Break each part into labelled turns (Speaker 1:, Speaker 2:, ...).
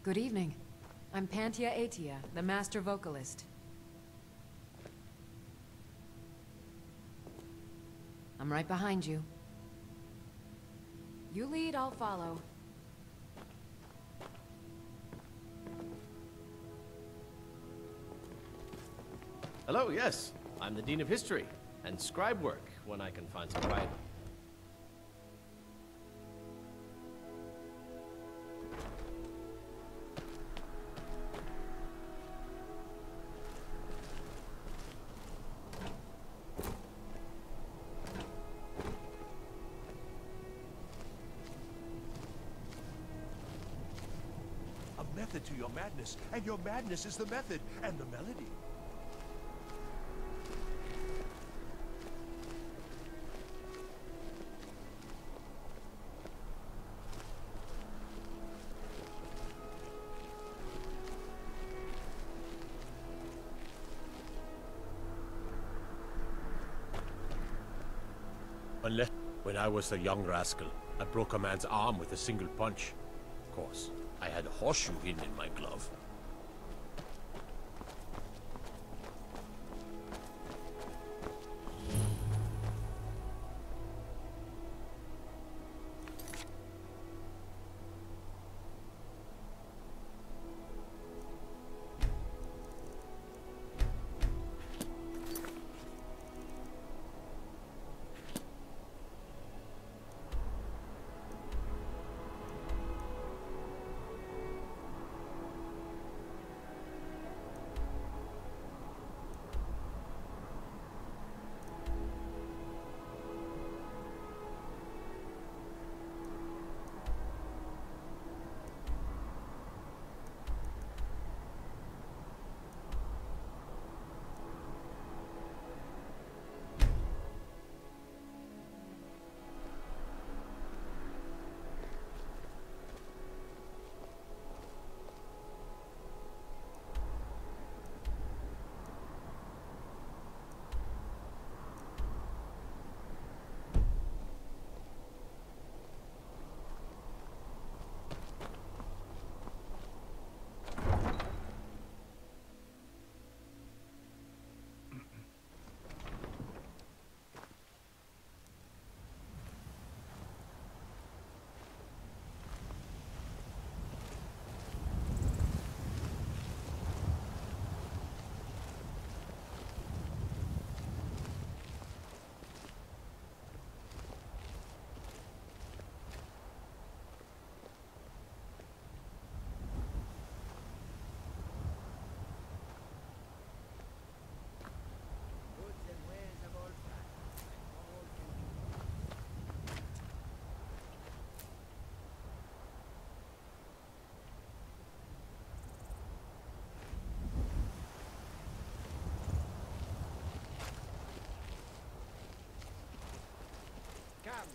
Speaker 1: Good evening. I'm Pantia Atia, the master vocalist. I'm right behind you. You lead, I'll follow.
Speaker 2: Hello, yes. I'm the Dean of History, and scribe work when I can find some quiet.
Speaker 3: A method to your madness, and your madness is the method, and the melody.
Speaker 4: Unless, when I was a young rascal, I broke a man's arm with a single punch. Of course, I had a horseshoe hidden in my glove.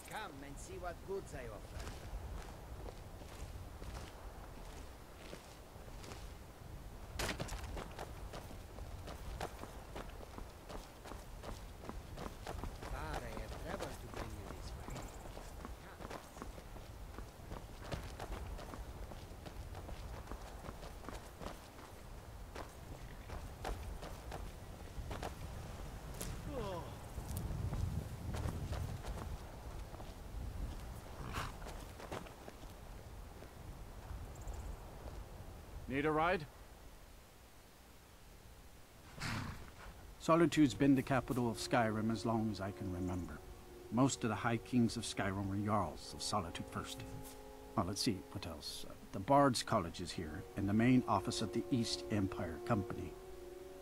Speaker 5: Come and see what goods I offer. Far I have traveled to bring you this way.
Speaker 6: Need a ride? Solitude's been the capital of Skyrim as long as I can remember. Most of the High Kings of Skyrim were Jarls of Solitude first. Well, let's see, what else? The Bard's College is here, and the main office of the East Empire Company.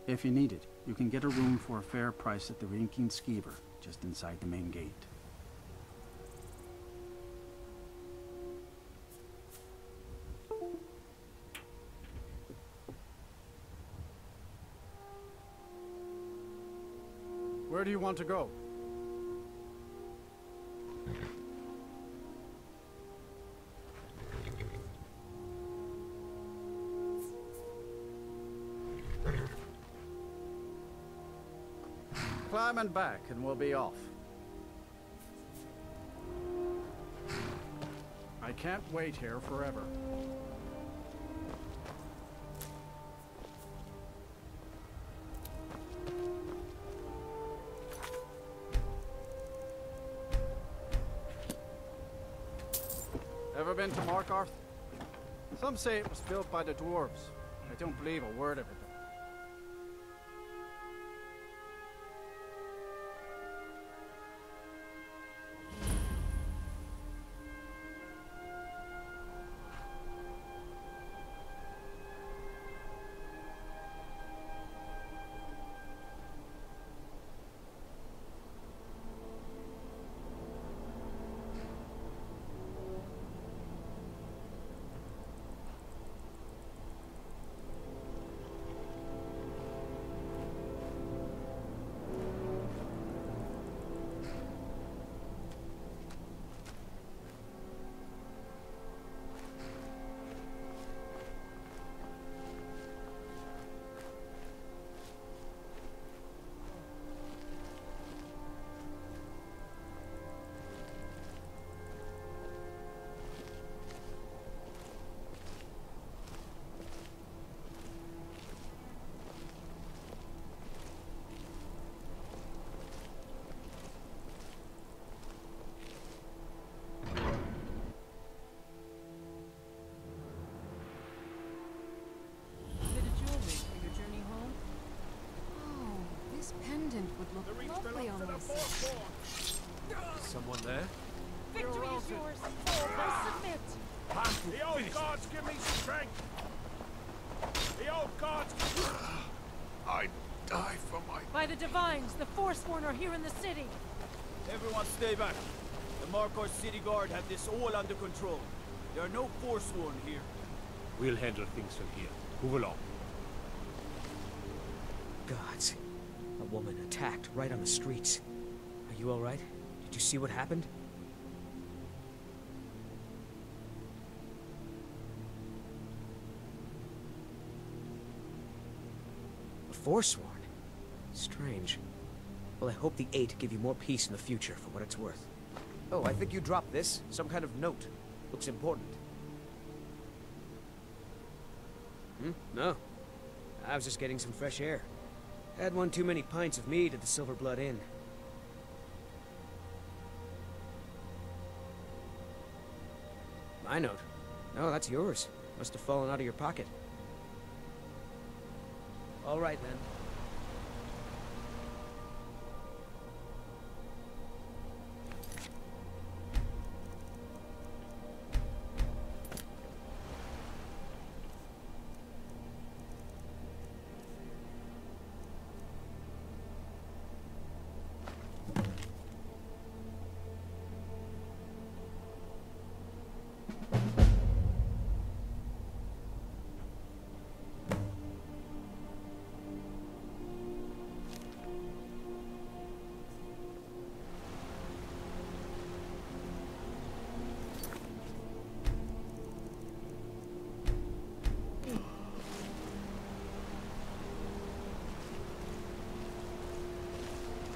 Speaker 6: If you need it, you can get a room for a fair price at the Rinking Skeever, just inside the main gate. Where do you want to go? Climb and back and we'll be off. I can't wait here forever. Ever been to Markarth? Some say it was built by the dwarves. I don't believe a word of it, though.
Speaker 1: Would look lovely on this.
Speaker 2: Someone there?
Speaker 1: Victory is yours. I submit.
Speaker 3: The old gods give me strength! The old gods... I'd die for my...
Speaker 1: By the divines, the Forsworn are here in the city.
Speaker 7: Everyone stay back. The Markarth City Guard have this all under control. There are no Forsworn here.
Speaker 4: We'll handle things from here. Move along.
Speaker 8: Gods. A woman attacked right on the streets. Are you all right? Did you see what happened? A Forsworn? Strange. Well, I hope the Eight give you more peace in the future, for what it's worth.
Speaker 7: Oh, I think you dropped this. Some kind of note. Looks important.
Speaker 8: No. I was just getting some fresh air. Had one too many pints of mead at the Silver Blood Inn. My note? No, that's yours. Must have fallen out of your pocket. All right, then.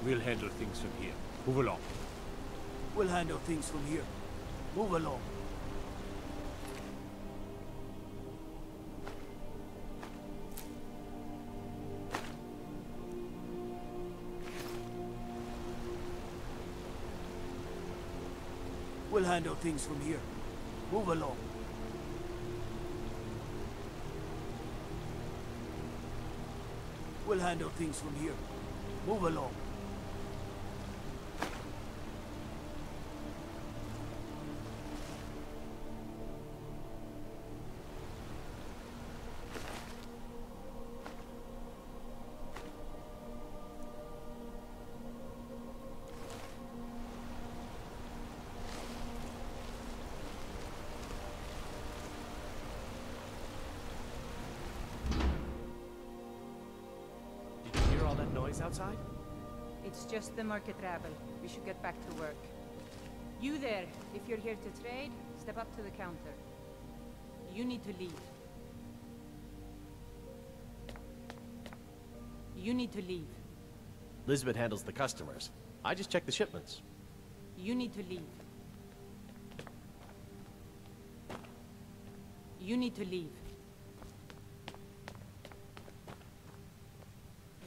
Speaker 4: We'll handle things from here. Move along.
Speaker 7: We'll handle things from here. Move along. We'll handle things from here. Move along. We'll handle things from here. Move along.
Speaker 2: Outside?
Speaker 9: It's just the market rabble. We should get back to work. You there, if you're here to trade, step up to the counter. You need to leave. You need to leave.
Speaker 2: Lisbeth handles the customers. I just check the shipments.
Speaker 9: You need to leave. You need to leave.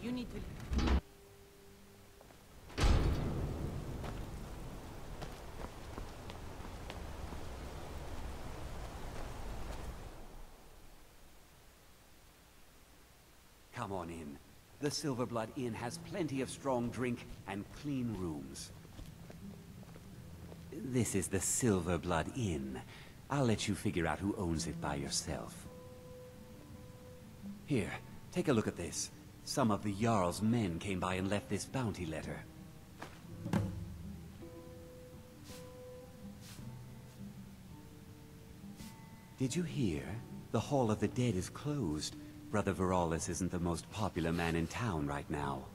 Speaker 9: You need to leave.
Speaker 10: come on in. The Silverblood Inn has plenty of strong drink and clean rooms. This is the Silverblood Inn. I'll let you figure out who owns it by yourself. Here, take a look at this. Some of the Jarl's men came by and left this bounty letter. Did you hear? The Hall of the Dead is closed. Brother Veralis isn't the most popular man in town right now.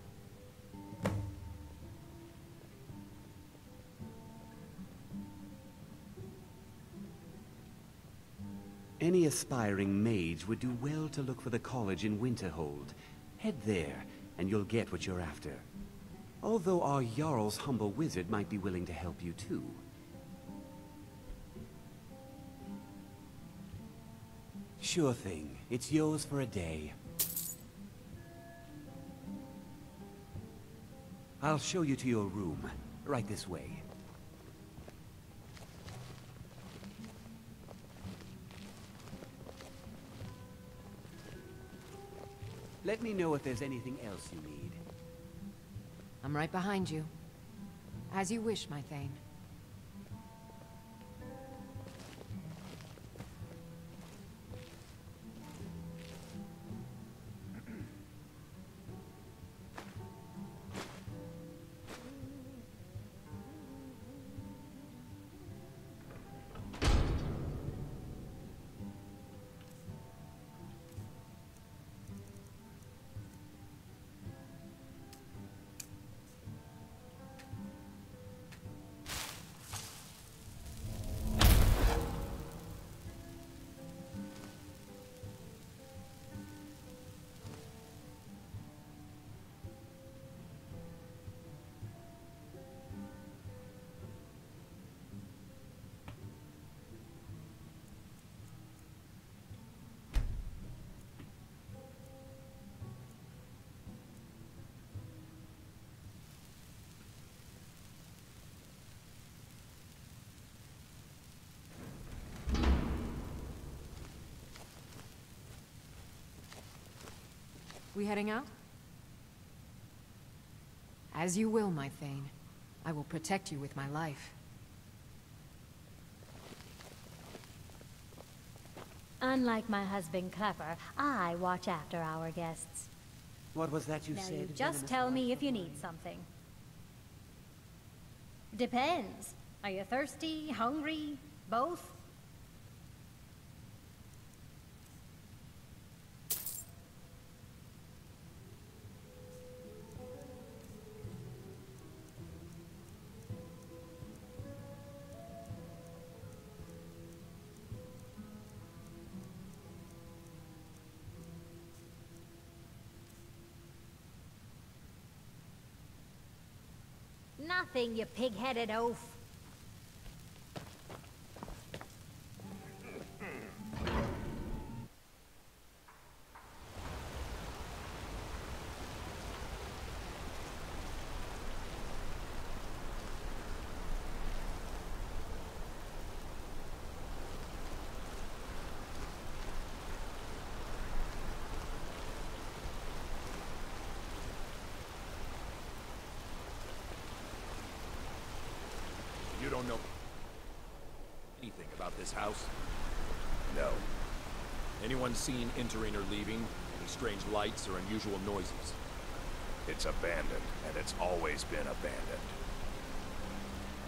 Speaker 10: Any aspiring mage would do well to look for the college in Winterhold. Head there, and you'll get what you're after. Although our Jarl's humble wizard might be willing to help you too. Sure thing. It's yours for a day. I'll show you to your room. Right this way. Let me know if there's anything else you need.
Speaker 1: I'm right behind you. As you wish, my Thane. We heading out? As you will, my Thane. I will protect you with my life.
Speaker 11: Unlike my husband Clever, I watch after our guests.
Speaker 10: What was that you
Speaker 11: Now
Speaker 10: said?
Speaker 11: you just tell me if you need something. Depends. Are you thirsty, hungry, both? Nothing, you pig-headed oaf.
Speaker 3: You don't know anything about this house? No. Anyone seen entering or leaving? Any strange lights or unusual noises? It's abandoned, and it's always been abandoned.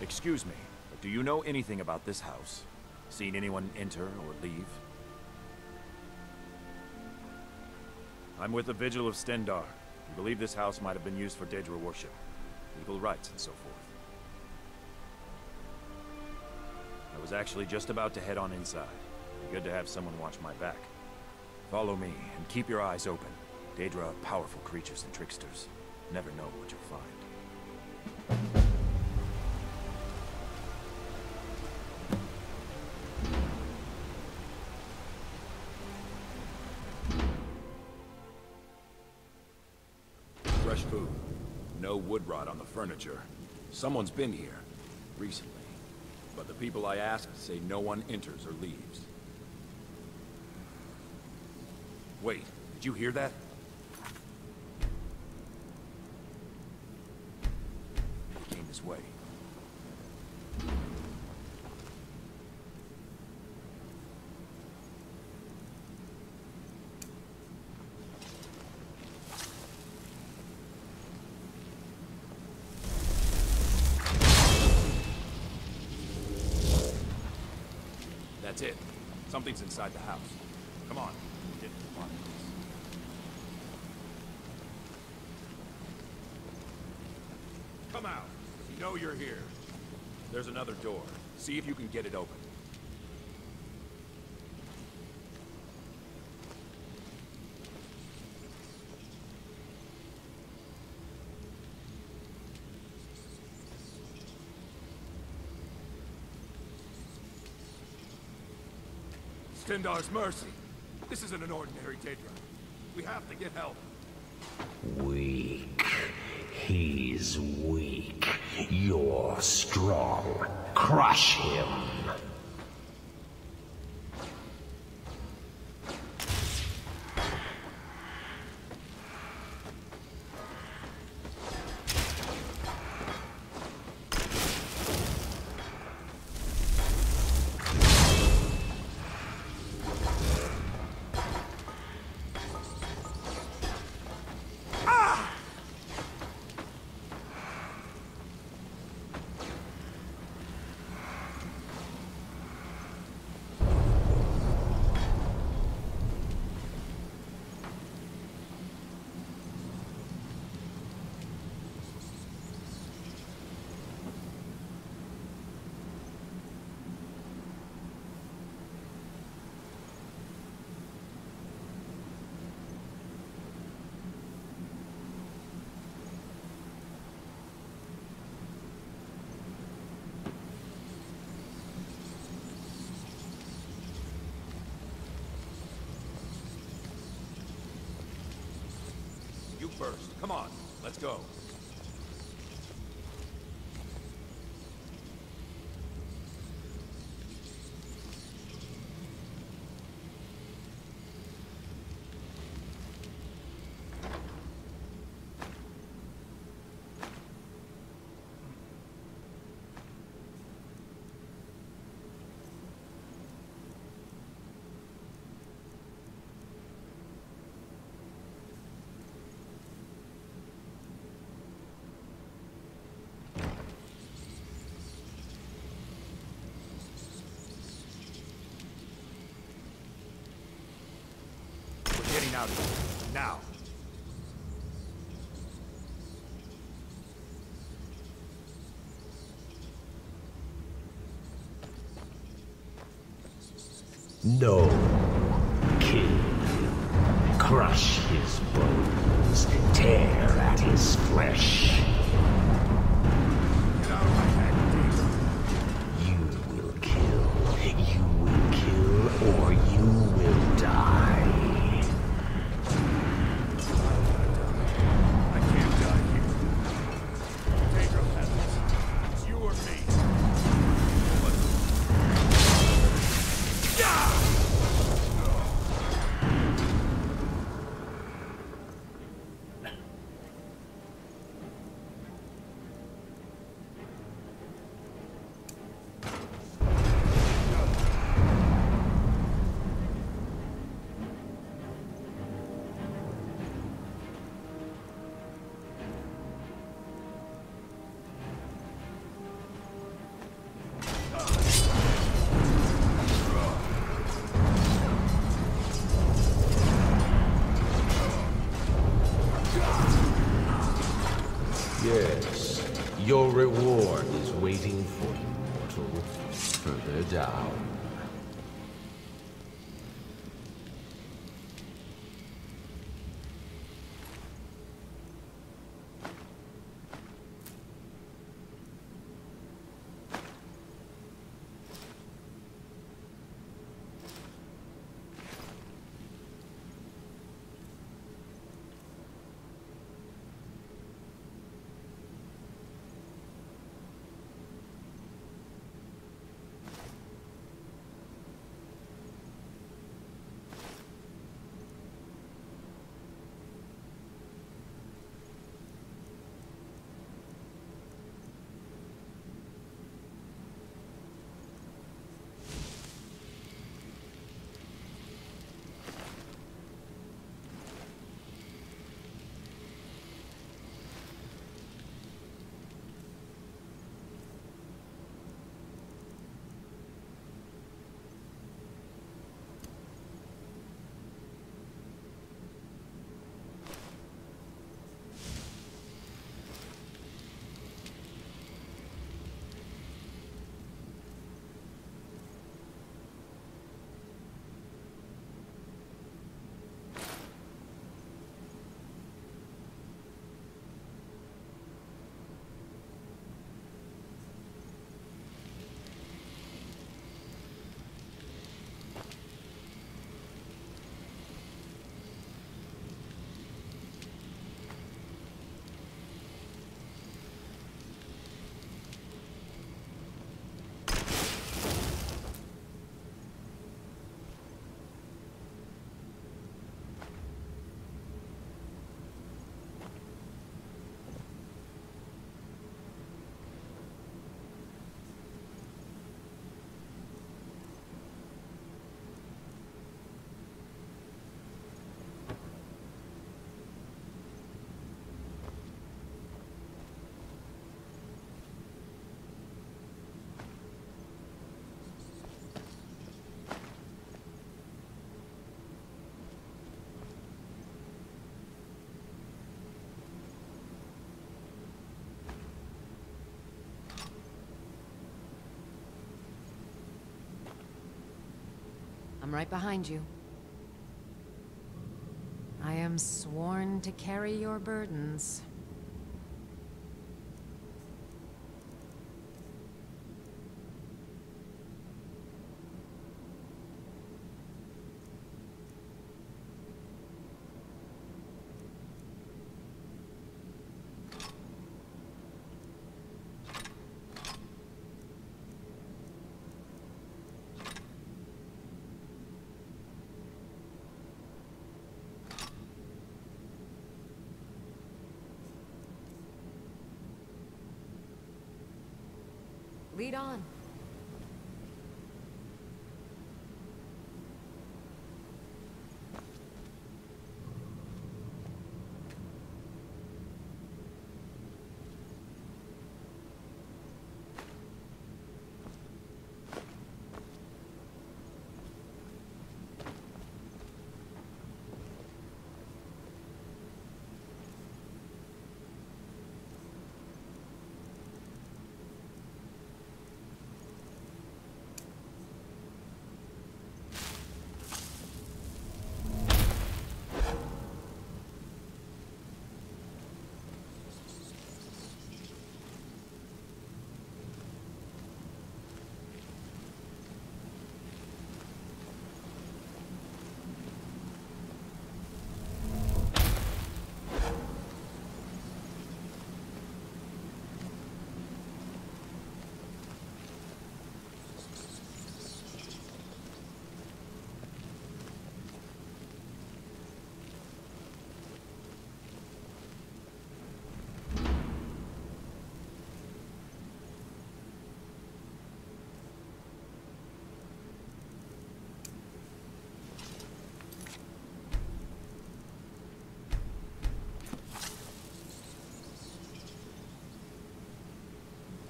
Speaker 3: Excuse me, but do you know anything about this house? Seen anyone enter or leave? I'm with the Vigil of Stendar. We believe this house might have been used for Daedra worship, legal rites, and so forth. I was actually just about to head on inside. Good to have someone watch my back. Follow me, and keep your eyes open. Daedra are powerful creatures and tricksters. Never know what you'll find. Fresh food. No wood rot on the furniture. Someone's been here. Recently. But the people I asked say no one enters or leaves. Wait, did you hear that? this way. That's it. Something's inside the house. Come on. Get to the bottom of this. Come out. You know you're here. There's another door. See if you can get it open. Stendar's mercy. This isn't an ordinary Daedra. We have to get help.
Speaker 12: Weak. He's weak. You're strong. Crush him.
Speaker 3: You first. Come on. Let's go. Getting out of here. Now.
Speaker 12: No. Kill him. Crush his bones. Tear at his flesh.
Speaker 3: Get out of my head, Daedra.
Speaker 12: You will kill. You will kill, or you will die. Yes, your reward is waiting for you, mortal, further down.
Speaker 1: I'm right behind you. I am sworn to carry your burdens. Lead on.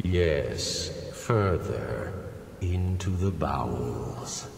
Speaker 12: Yes, further into the bowels.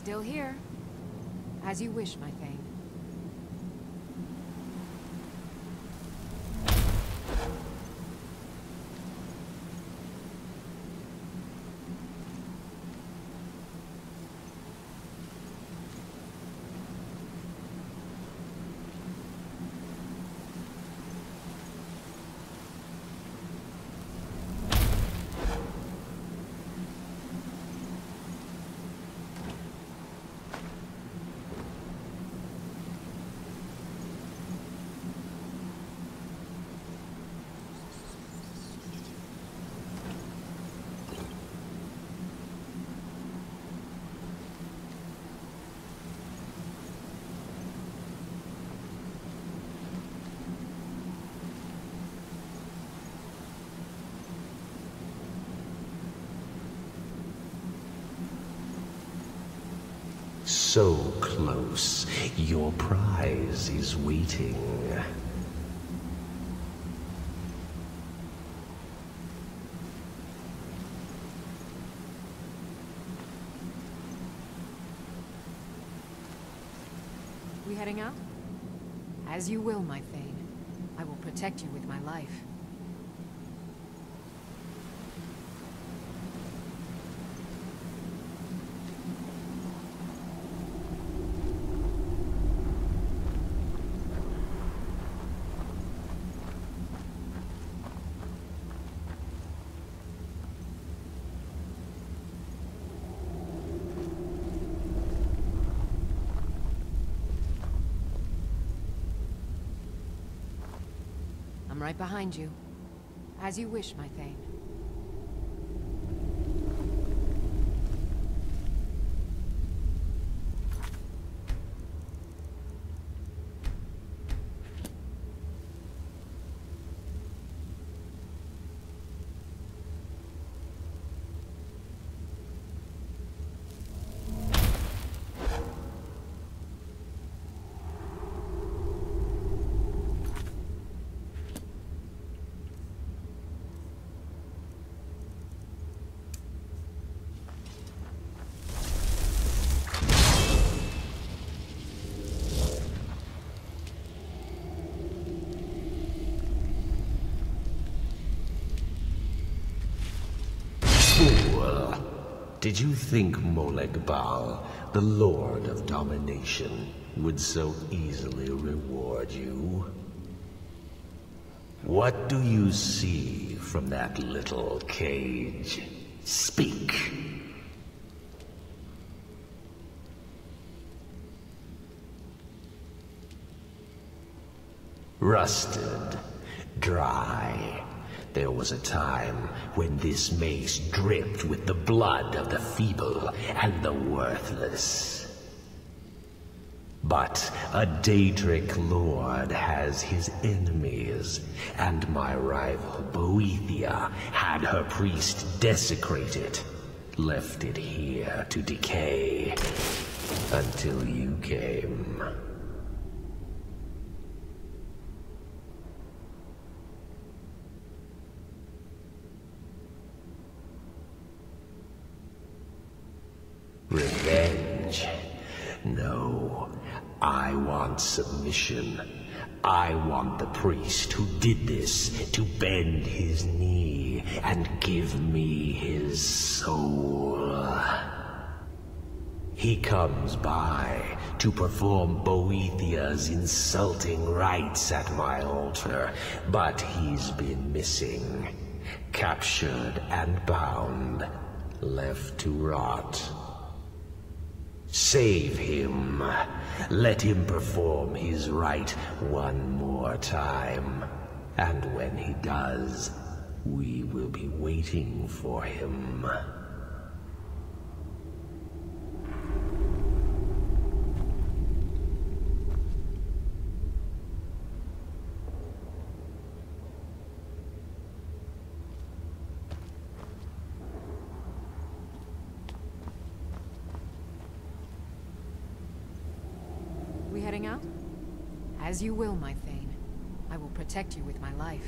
Speaker 1: Still here. As you wish, my Thane.
Speaker 12: So close. Your prize is waiting.
Speaker 1: We heading out? As you will, my Thane. I will protect you with my life. I'm right behind you. As you wish, my Thane.
Speaker 12: Fool! Did you think Molag Bal, the Lord of Domination, would so easily reward you? What do you see from that little cage? Speak! Rusted, dry. There was a time when this maze dripped with the blood of the feeble and the worthless. But a Daedric lord has his enemies, and my rival Boethia had her priest desecrated, left it here to decay, until you came. Revenge? No. I want submission. I want the priest who did this to bend his knee and give me his soul. He comes by to perform Boethia's insulting rites at my altar, but he's been missing. Captured and bound, left to rot. Save him. Let him perform his rite one more time. And when he does, we will be waiting for him.
Speaker 1: We heading out? As you will, my Thane. I will protect you with my life.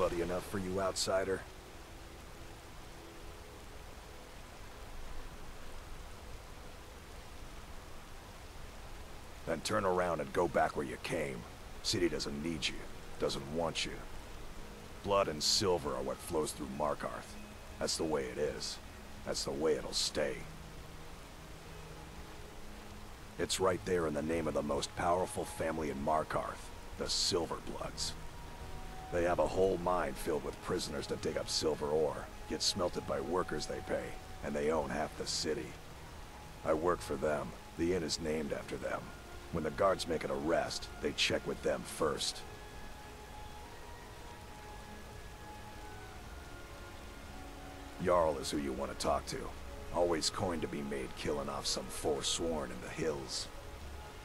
Speaker 3: bloody enough for you, outsider? Then turn around and go back where you came. City doesn't need you, doesn't want you. Blood and silver are what flows through Markarth. That's the way it is. That's the way it'll stay. It's right there in the name of the most powerful family in Markarth, the Silverbloods. They have a whole mine filled with prisoners that dig up silver ore, get smelted by workers they pay, and they own half the city. I work for them. The inn is named after them. When the guards make an arrest, they check with them first. Jarl is who you want to talk to. Always coined to be made killing off some forsworn in the hills.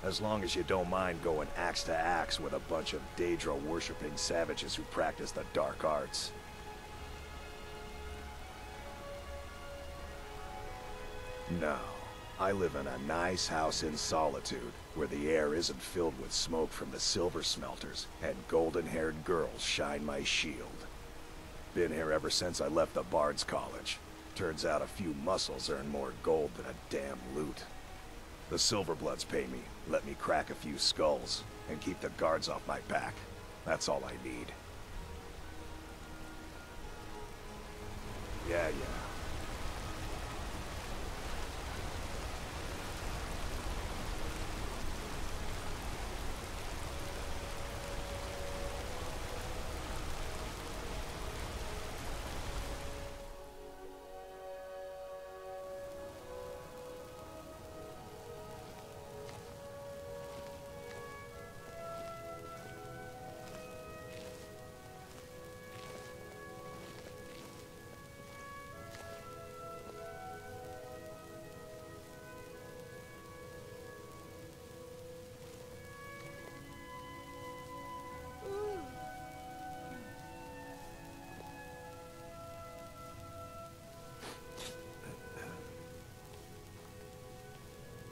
Speaker 3: As long as you don't mind going axe to axe with a bunch of Daedra-worshipping savages who practice the dark arts. No. I live in a nice house in solitude, where the air isn't filled with smoke from the silver smelters, and golden-haired girls shine my shield. Been here ever since I left the Bard's College. Turns out a few muscles earn more gold than a damn loot. The Silverbloods pay me, let me crack a few skulls, and keep the guards off my back. That's all I need. Yeah.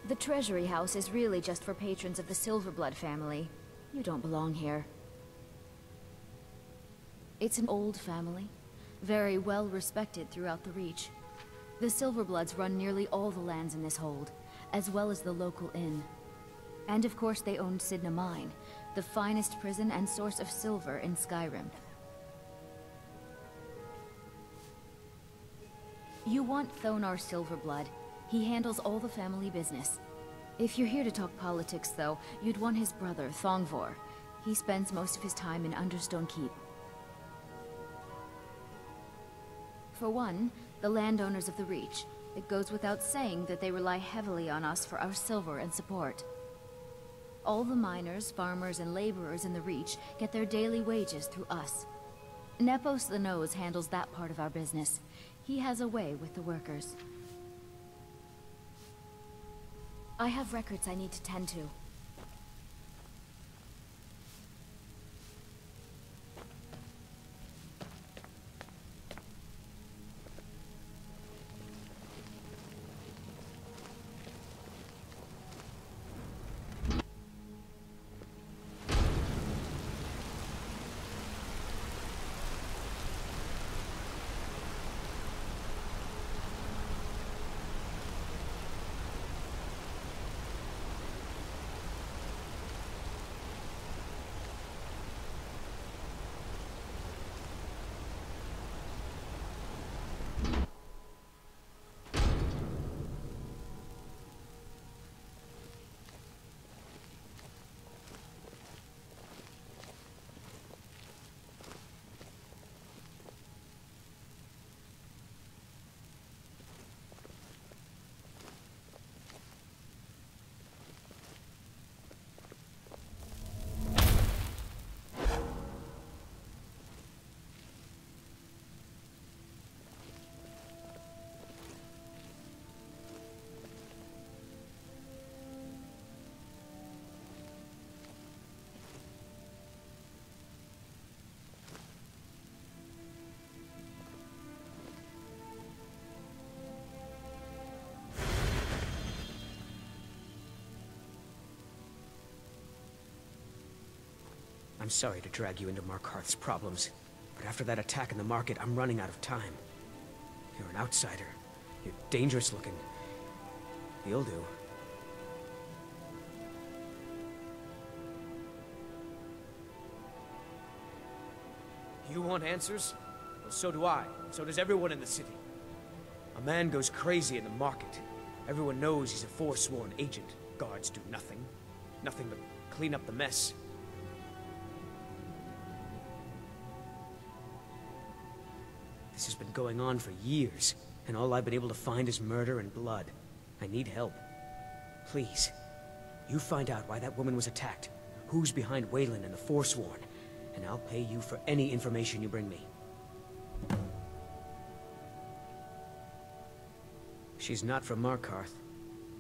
Speaker 13: The Treasury House is really just for patrons of the Silverblood family. You don't belong here. It's an old family, very well respected throughout the Reach. The Silverbloods run nearly all the lands in this hold, as well as the local inn. And of course they owned Sidna Mine, the finest prison and source of silver in Skyrim. You want Thonar Silverblood. He handles all the family business. If you're here to talk politics, though, you'd want his brother, Thongvor. He spends most of his time in Understone Keep. For one, the landowners of the Reach. It goes without saying that they rely heavily on us for our silver and support. All the miners, farmers, and laborers in the Reach get their daily wages through us. Nepos the Nose handles that part of our business. He has a way with the workers. I have records I need to tend to.
Speaker 8: I'm sorry to drag you into Markarth's problems. But after that attack in the market, I'm running out of time. You're an outsider. You're dangerous looking. You'll do. You want answers? Well, so do I. So does everyone in the city. A man goes crazy in the market. Everyone knows he's a forsworn agent. Guards do nothing. Nothing but clean up the mess. This has been going on for years, and all I've been able to find is murder and blood. I need help. Please, you find out why that woman was attacked, who's behind Waylon and the Forsworn, and I'll pay you for any information you bring me. She's not from Markarth.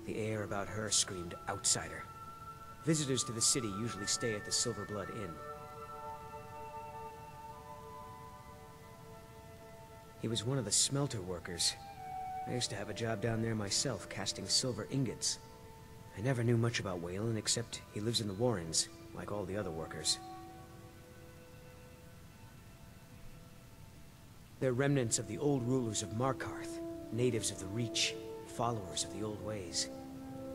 Speaker 8: The air about her screamed outsider. Visitors to the city usually stay at the Silver Blood Inn. He was one of the smelter workers. I used to have a job down there myself, casting silver ingots. I never knew much about Waylon, except he lives in the Warrens, like all the other workers. They're remnants of the old rulers of Markarth, natives of the Reach, followers of the old ways.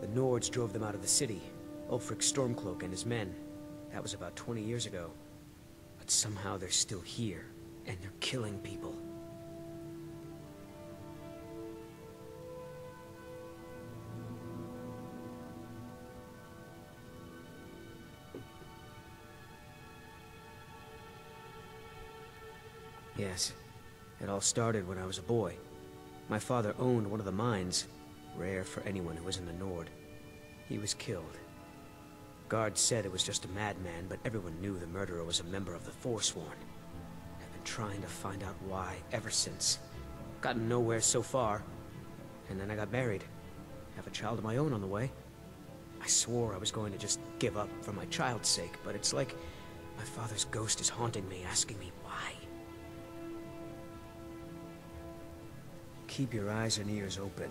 Speaker 8: The Nords drove them out of the city, Ulfric Stormcloak and his men. That was about 20 years ago. But somehow they're still here, and they're killing people. Yes, it all started when I was a boy. My father owned one of the mines, rare for anyone who isn't a Nord. He was killed. Guards said it was just a madman, but everyone knew the murderer was a member of the Forsworn. I've been trying to find out why ever since. Gotten nowhere so far. And then I got married. Have a child of my own on the way. I swore I was going to just give up for my child's sake, but it's like my father's ghost is haunting me, asking me why. Keep your eyes and ears open.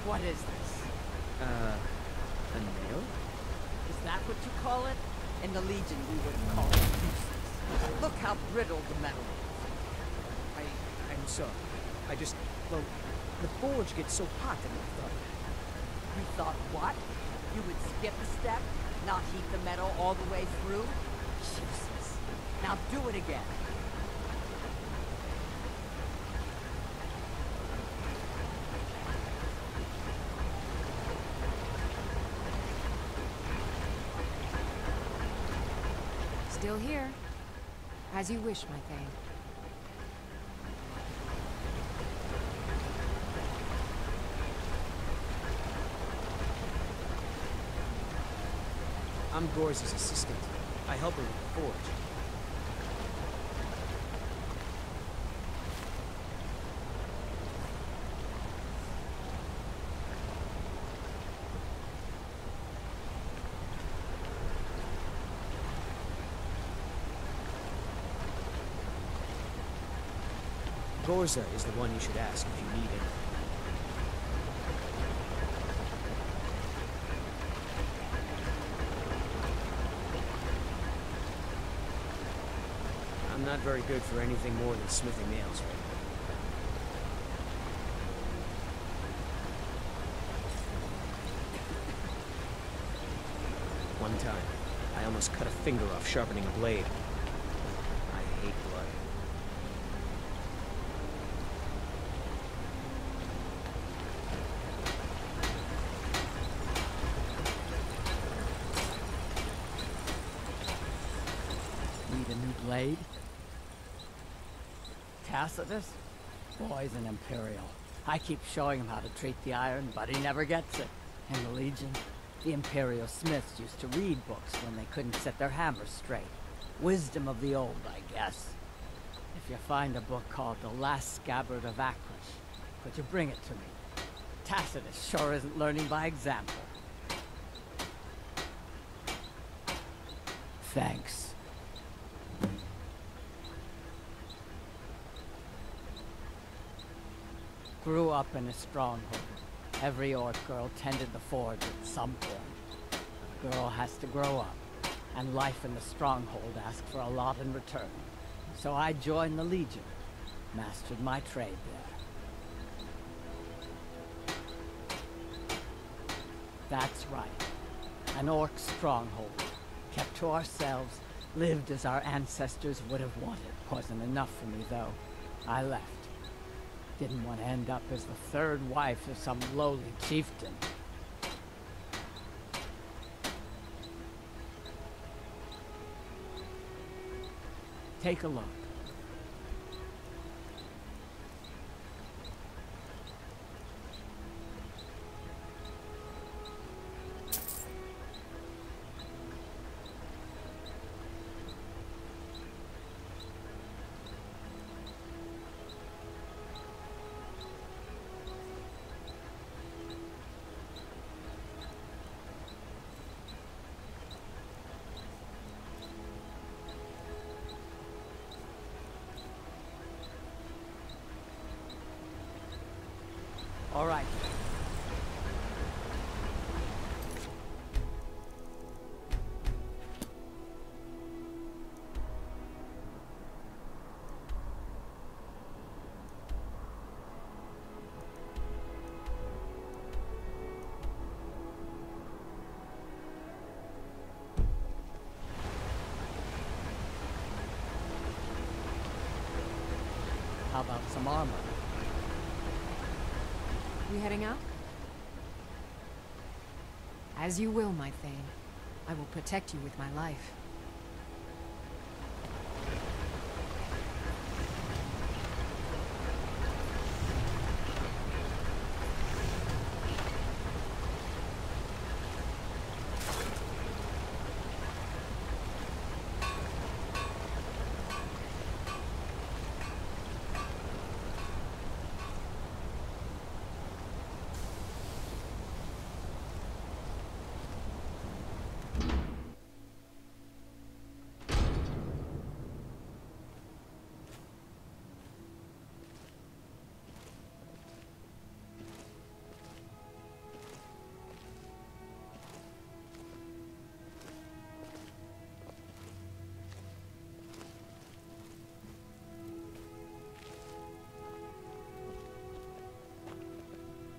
Speaker 14: What is this?
Speaker 8: A nail?
Speaker 14: Is that what you call it? In the Legion, we would call it useless. Look how brittle the metal is.
Speaker 8: I'm sorry. Well, the forge gets so hot and I thought...
Speaker 14: You thought what? You would skip a step? Not heat the metal all the way through? Jesus. Now do it again.
Speaker 1: Still here. As you wish, my thane.
Speaker 8: I'm Gor's assistant. I help her with the forge. Gorza is the one you should ask if you need anything. I'm not very good for anything more than smithing nails right now. One time, I almost cut a finger off sharpening a blade. I hate blood.
Speaker 14: Need a new blade? Tacitus? Boy's an Imperial. I keep showing him how to treat the iron, but he never gets it. In the Legion, the Imperial smiths used to read books when they couldn't set their hammers straight. Wisdom of the old, I guess. If you find a book called The Last Scabbard of Akrish, could you bring it to me? Tacitus sure isn't learning by example. Thanks. Grew up in a stronghold. Every orc girl tended the forge at some point. A girl has to grow up, and life in the stronghold asks for a lot in return. So I joined the Legion, mastered my trade there. That's right. An orc stronghold. Kept to ourselves, lived as our ancestors would have wanted. Wasn't enough for me, though. I left. Didn't want to end up as the third wife of some lowly chieftain. Take a look. All right. How about some armor?
Speaker 1: We heading out? As you will, my thane. I will protect you with my life.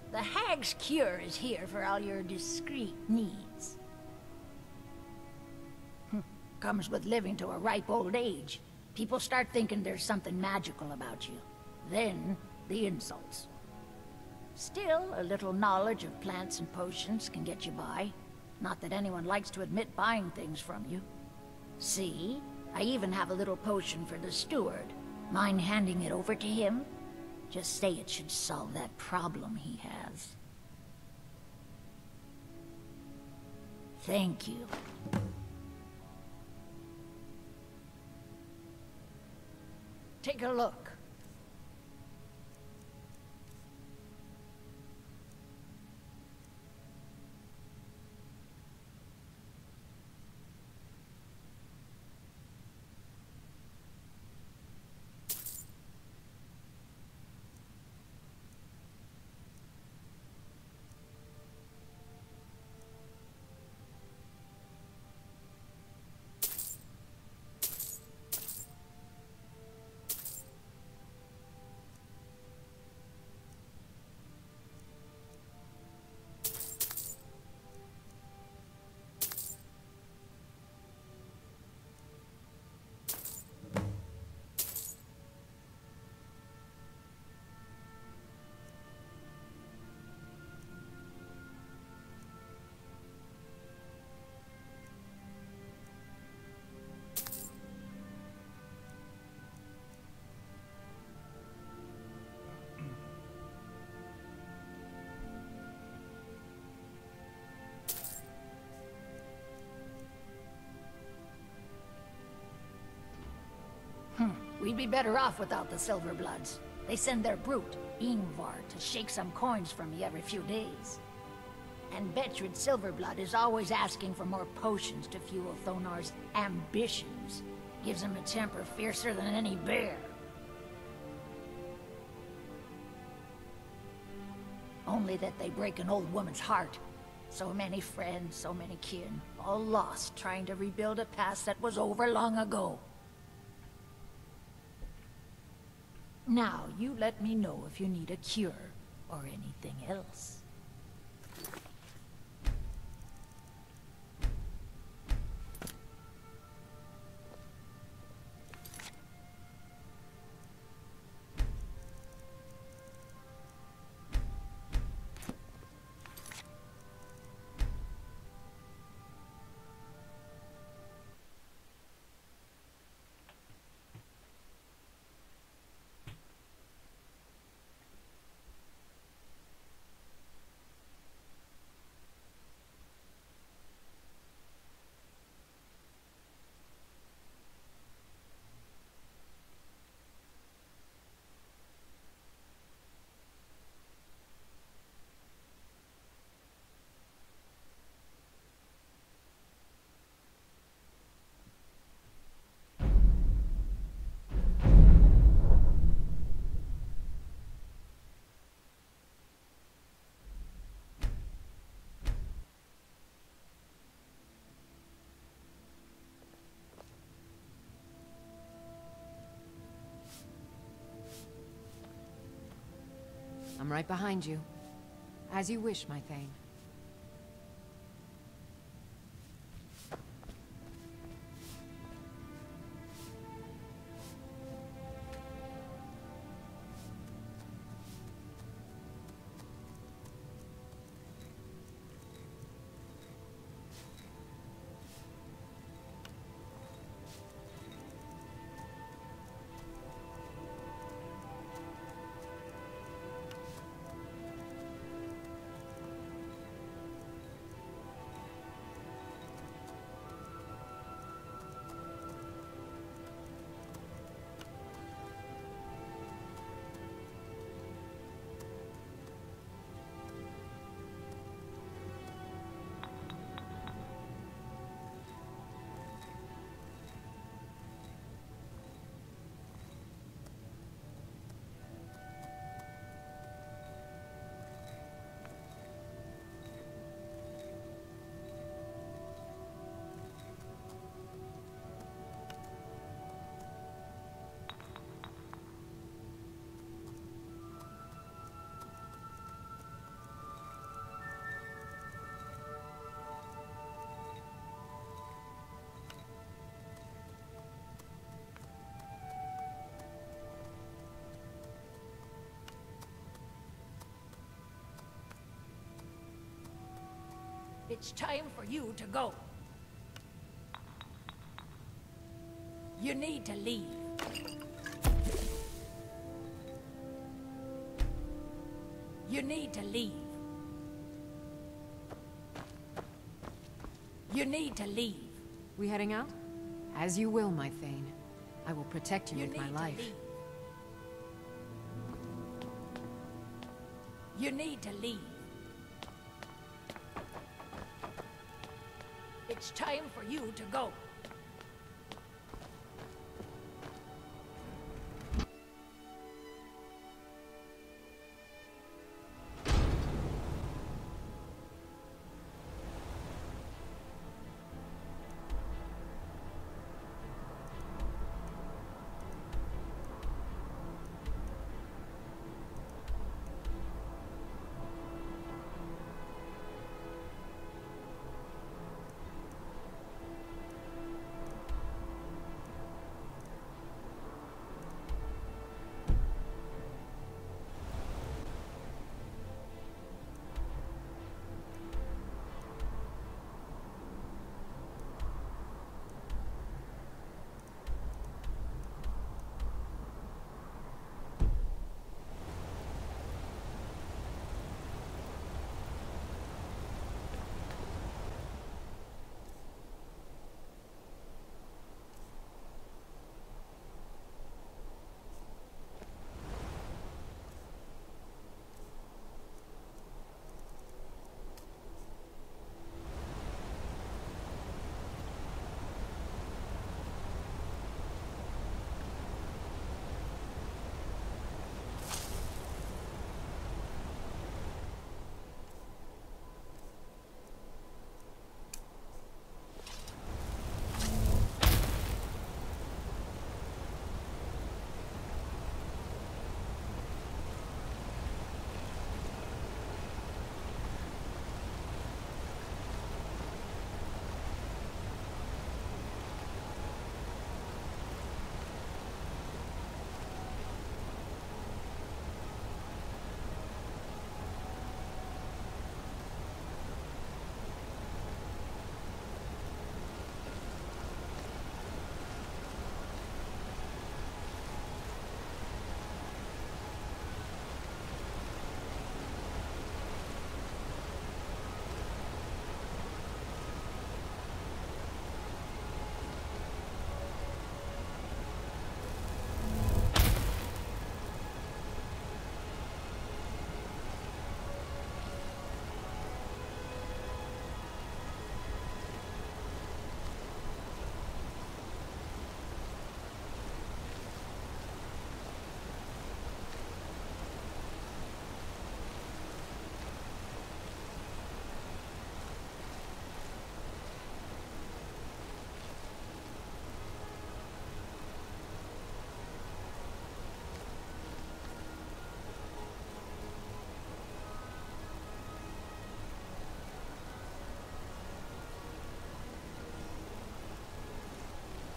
Speaker 15: The Hag's Cure is here for all your discreet needs. Comes with living to a ripe old age. People start thinking there's something magical about you. Then, the insults. Still, a little knowledge of plants and potions can get you by. Not that anyone likes to admit buying things from you. See? I even have a little potion for the steward. Mind handing it over to him? Just say it should solve that problem he has. Thank you. Take a look. We'd be better off without the Silverbloods. They send their brute, Ingvar, to shake some coins from me every few days. And Betrid Silverblood is always asking for more potions to fuel Thonar's ambitions. Gives him a temper fiercer than any bear. Only that they break an old woman's heart. So many friends, so many kin, all lost trying to rebuild a past that was over long ago. Now, you let me know if you need a cure, or anything else.
Speaker 1: I'm right behind you. As you wish, my Thane.
Speaker 15: It's time for you to go. You need to leave. You need to leave. You need to leave.
Speaker 1: We heading out? As you will, my Thane. I will protect you with my life.
Speaker 15: Leave. You need to leave. It's time for you to go.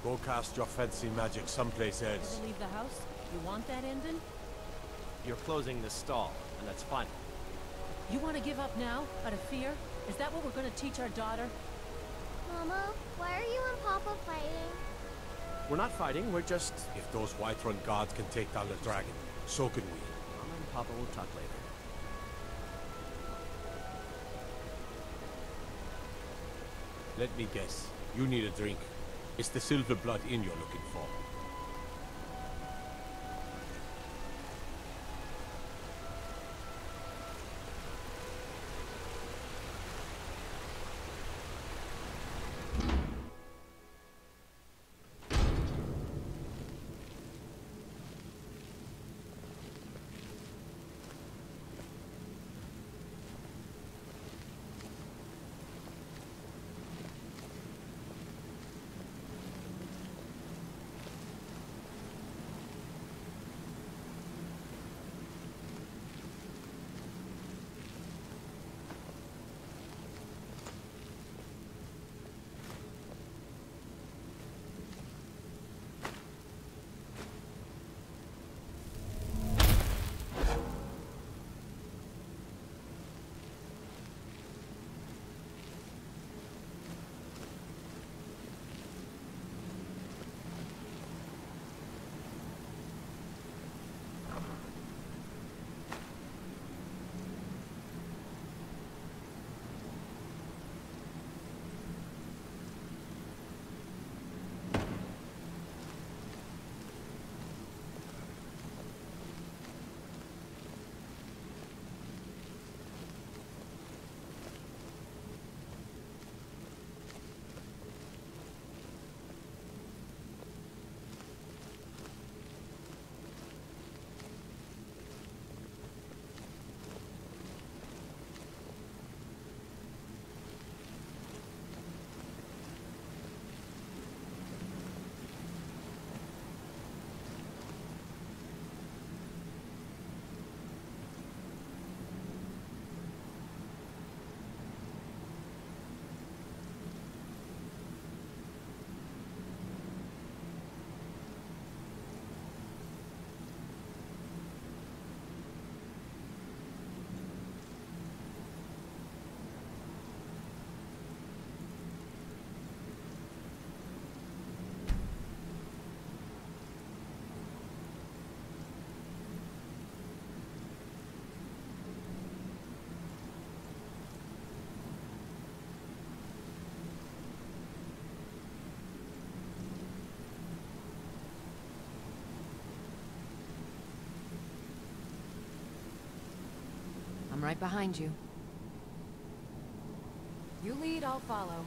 Speaker 4: Go cast your fancy magic someplace else.
Speaker 16: Ever leave the house? You want that ending?
Speaker 2: You're closing this stall, and that's fine.
Speaker 16: You want to give up now, out of fear? Is that what we're going to teach our daughter?
Speaker 17: Mama, why are you and Papa fighting?
Speaker 2: We're not fighting, we're just...
Speaker 4: If those Whiterun gods can take down the dragon, so can we.
Speaker 2: Mama and Papa will talk later.
Speaker 4: Let me guess. You need a drink. It's the silver blood inn you're looking for.
Speaker 1: I'm right behind you. You lead, I'll follow.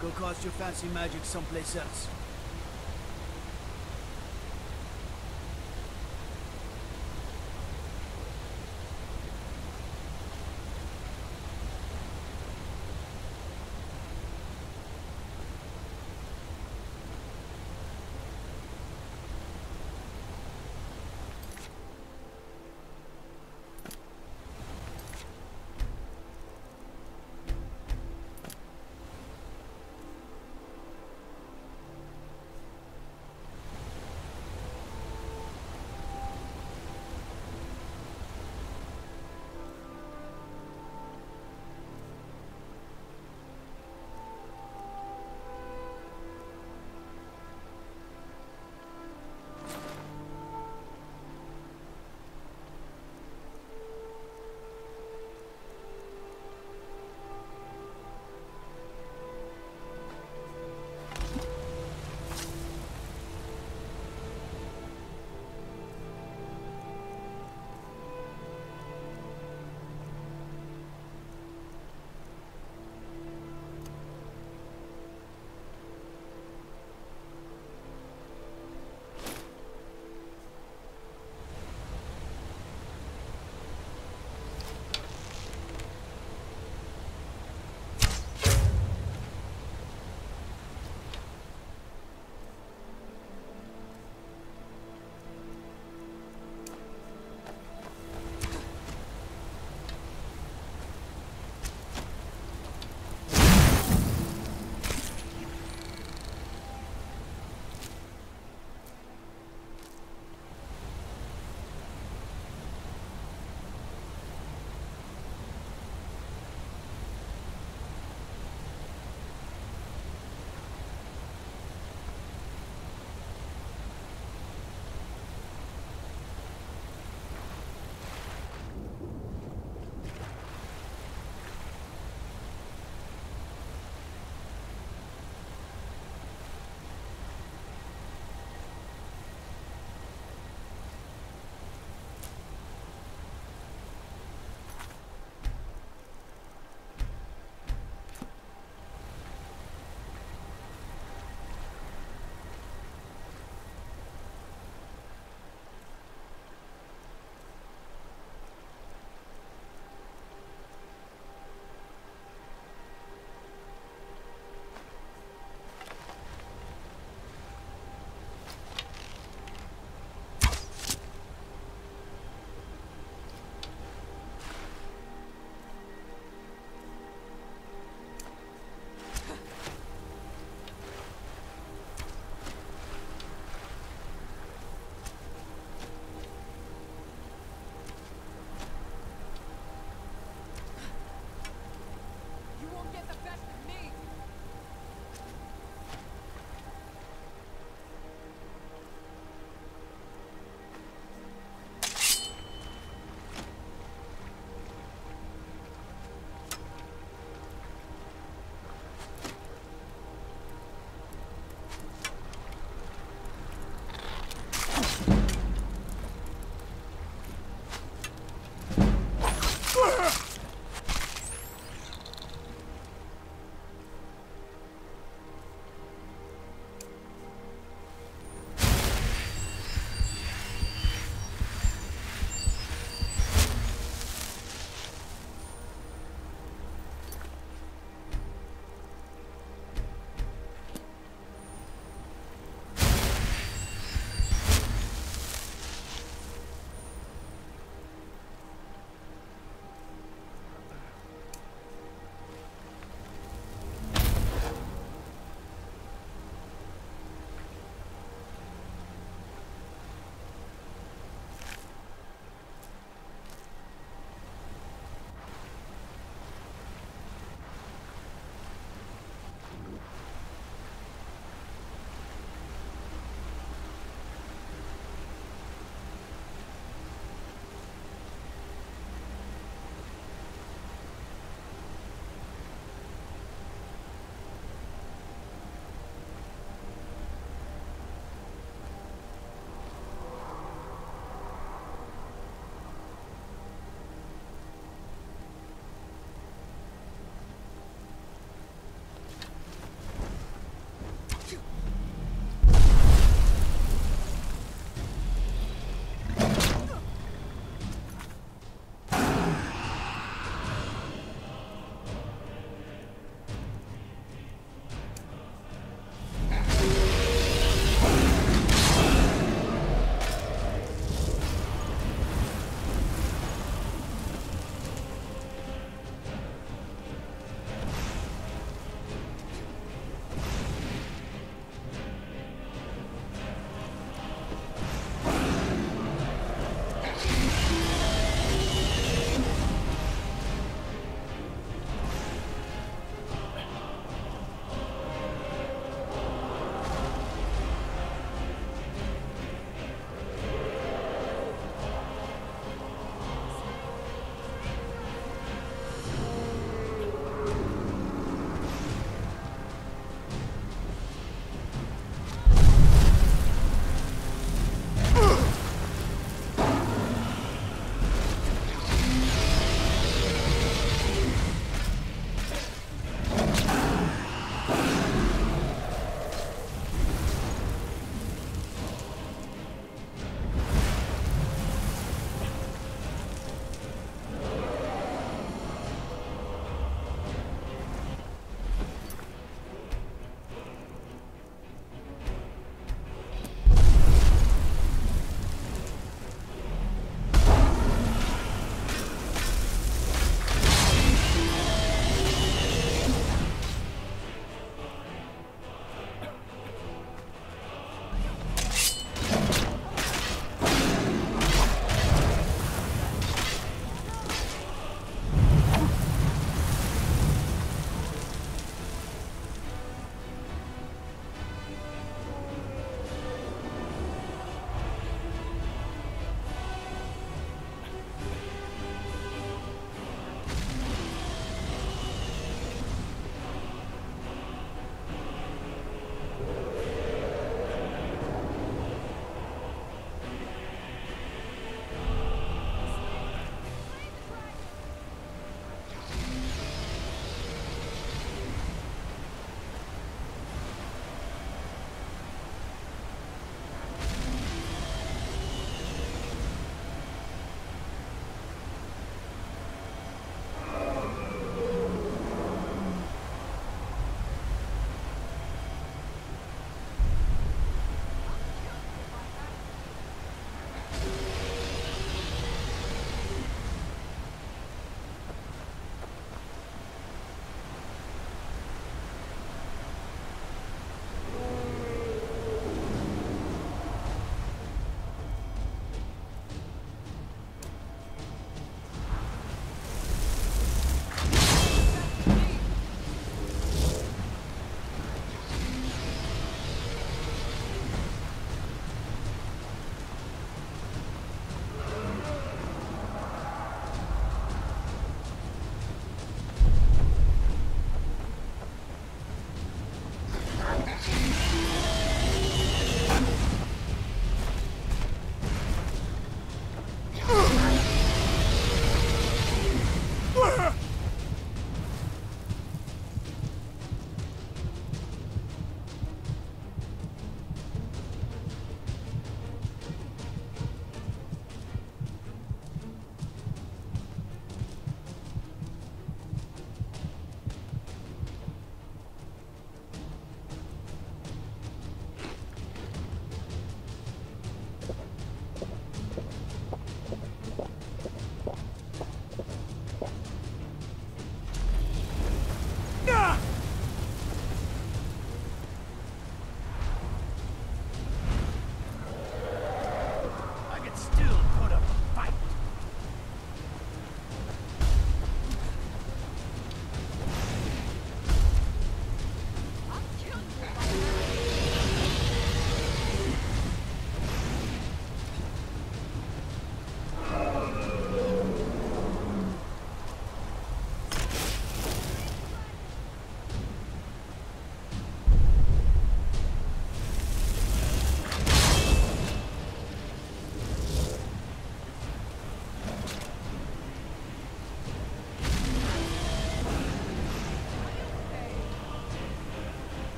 Speaker 7: Go cast your fancy magic someplace else.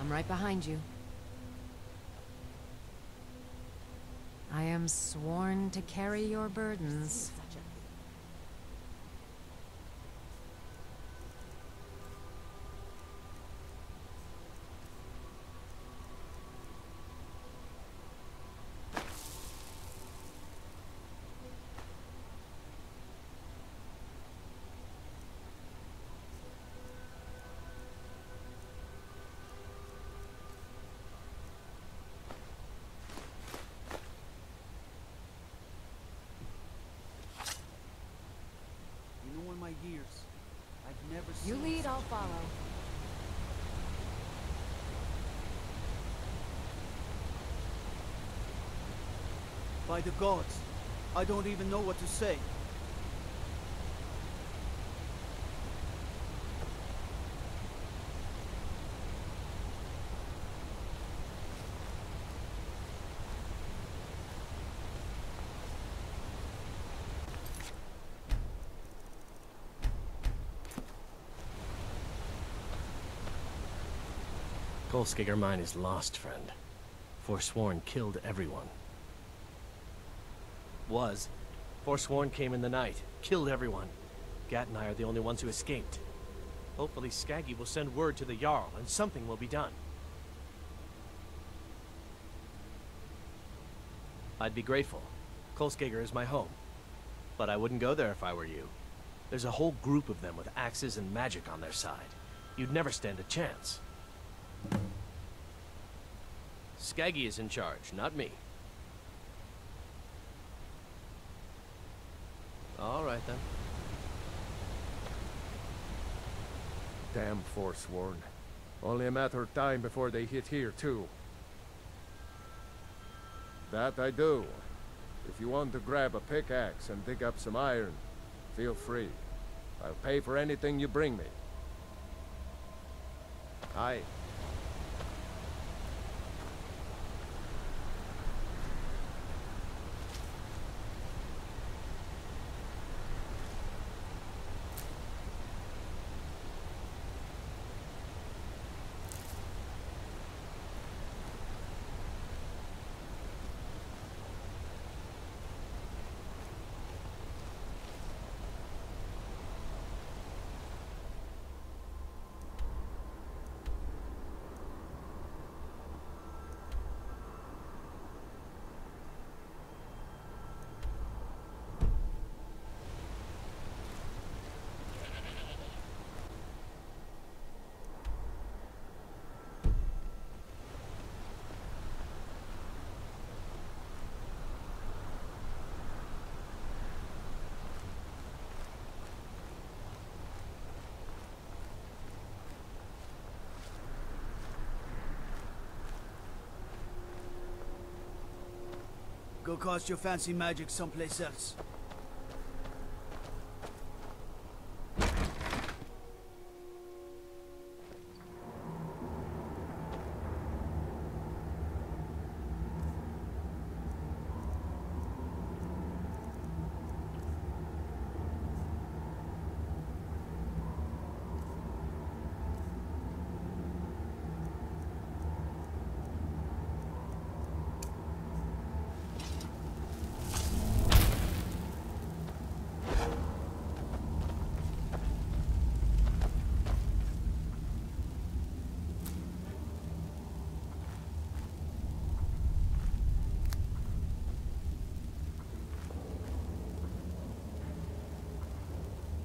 Speaker 1: I'm right behind you. I am sworn to carry your burdens.
Speaker 7: My years, I've never
Speaker 1: You
Speaker 7: seen
Speaker 1: lead,
Speaker 7: such
Speaker 1: I'll follow.
Speaker 7: By the gods, I don't even know what to say.
Speaker 2: Kolskegger mine is lost, friend. Forsworn killed everyone. Was. Forsworn came in the night, killed everyone. Gat and I are the only ones who escaped. Hopefully Skaggy will send word to the Jarl, and something will be done. I'd be grateful. Kolskegger is my home. But I wouldn't go there if I were you. There's a whole group of them with axes and magic on their side. You'd never stand a chance. Skaggy is in charge, not me. All right, then.
Speaker 18: Damn Forsworn. Only a matter of time before they hit here, too. That I do. If you want to grab a pickaxe and dig up some iron, feel free. I'll pay for anything you bring me. Aye.
Speaker 7: Go cast your fancy magic someplace else.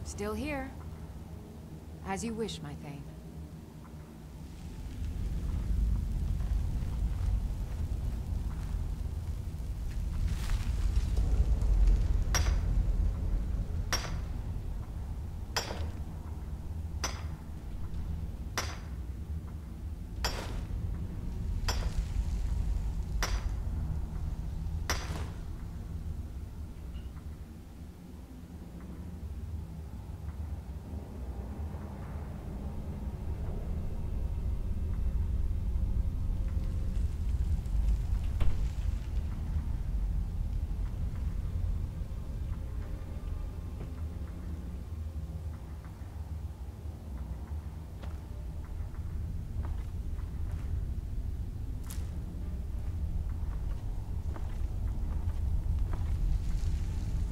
Speaker 1: Still here. As you wish, my Thane.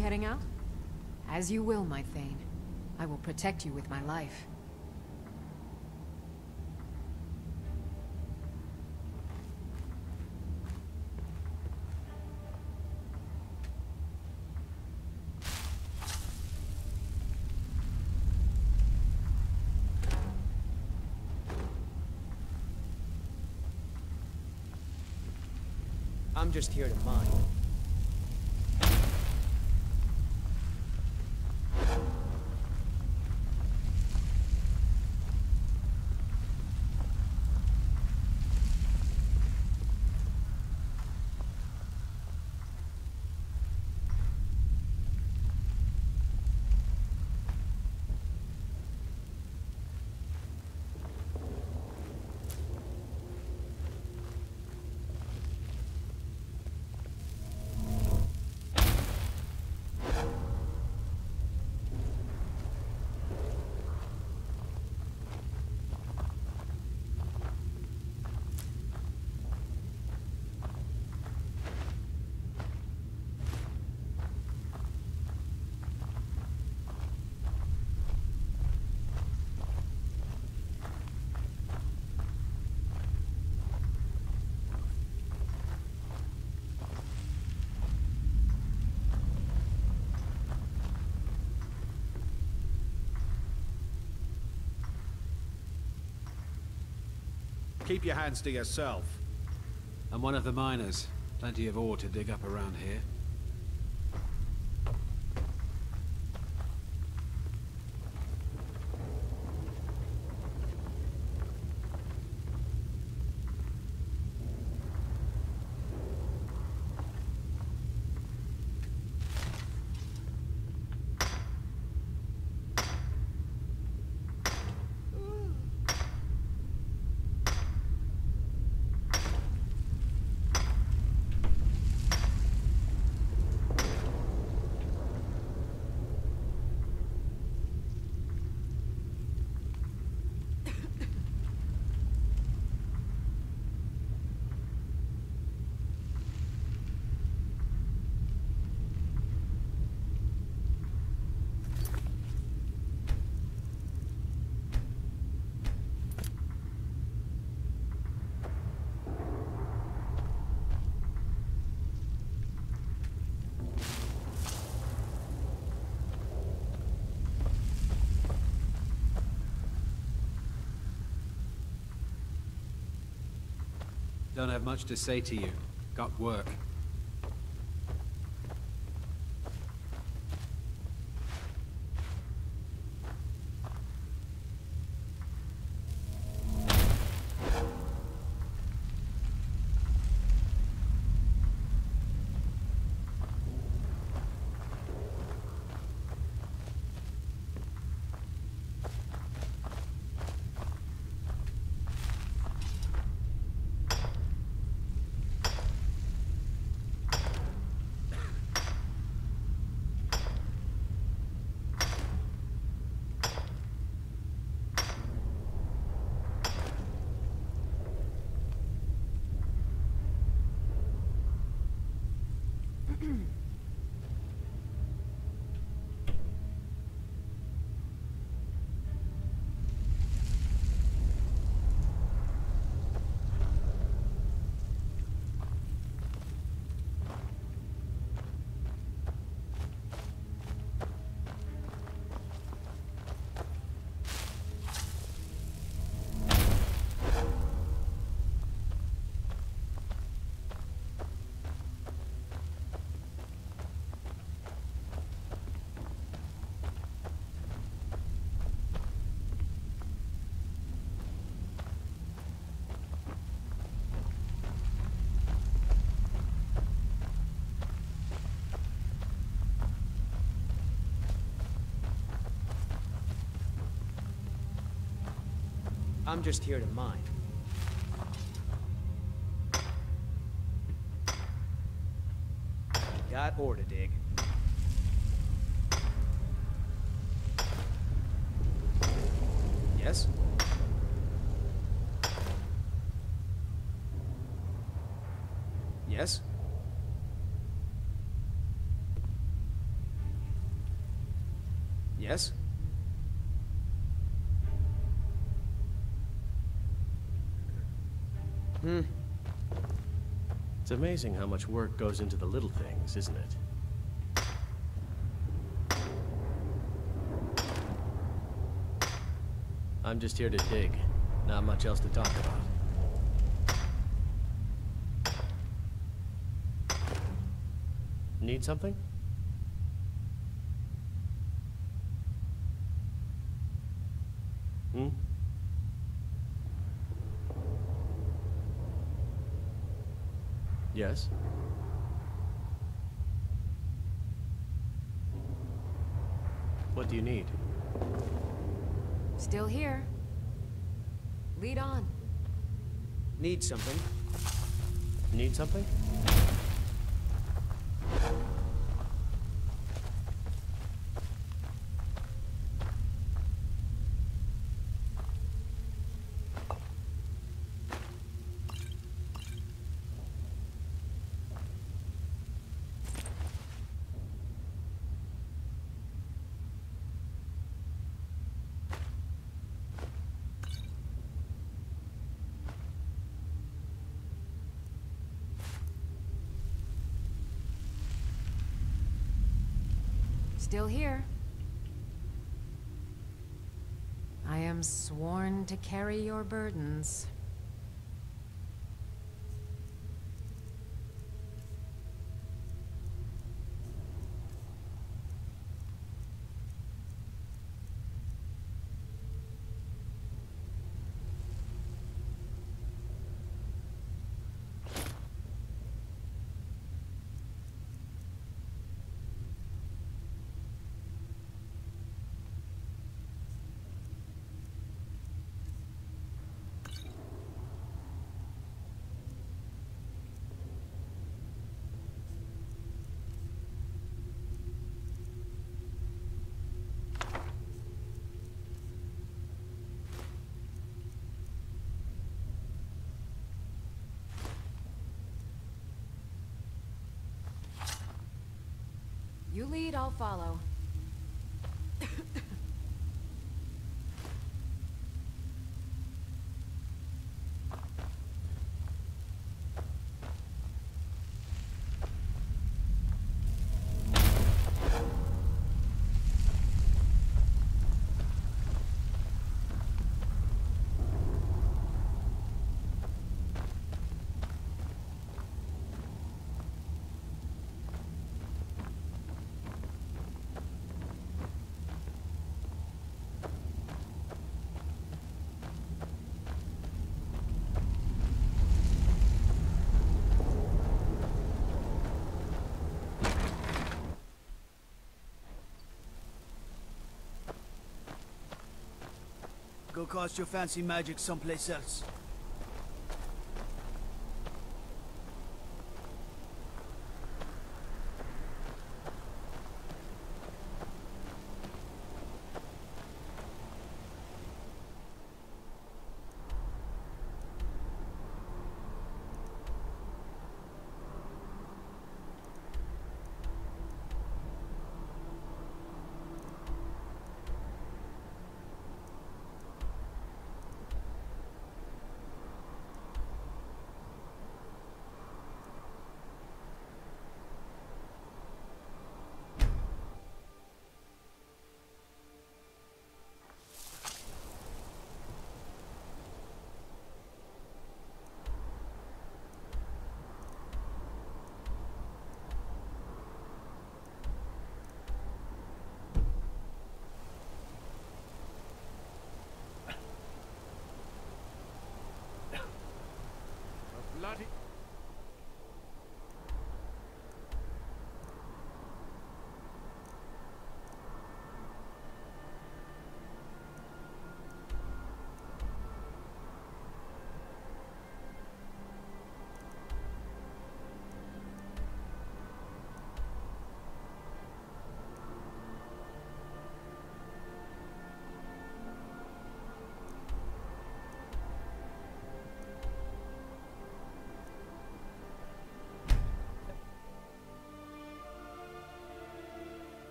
Speaker 1: we heading out? As you will, my Thane. I will protect you with my life.
Speaker 8: I'm just here to mine.
Speaker 19: Keep your hands to yourself.
Speaker 20: I'm one of the miners. Plenty of ore to dig up around here. Don't have much to say to you. Got work.
Speaker 8: I'm just here to mine. Got ore to dig. Yes? Yes? Yes?
Speaker 2: It's amazing how much work goes into the little things, isn't it? I'm just here to dig. Not much else to talk about. Need something? Hmm? Yes? What do you need?
Speaker 1: Still here. Lead on.
Speaker 8: Need something?
Speaker 2: Need something?
Speaker 1: Still here. I am sworn to carry your burdens. You lead, I'll follow.
Speaker 7: Go cast your fancy magic someplace else.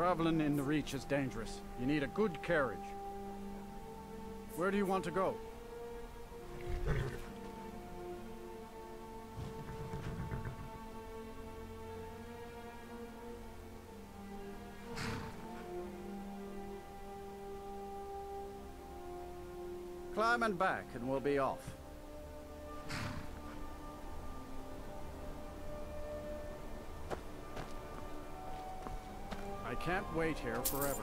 Speaker 6: Traveling in the Reach is dangerous. You need a good carriage. Where do you want to go? Climb and back, and we'll be off. I can't wait here forever.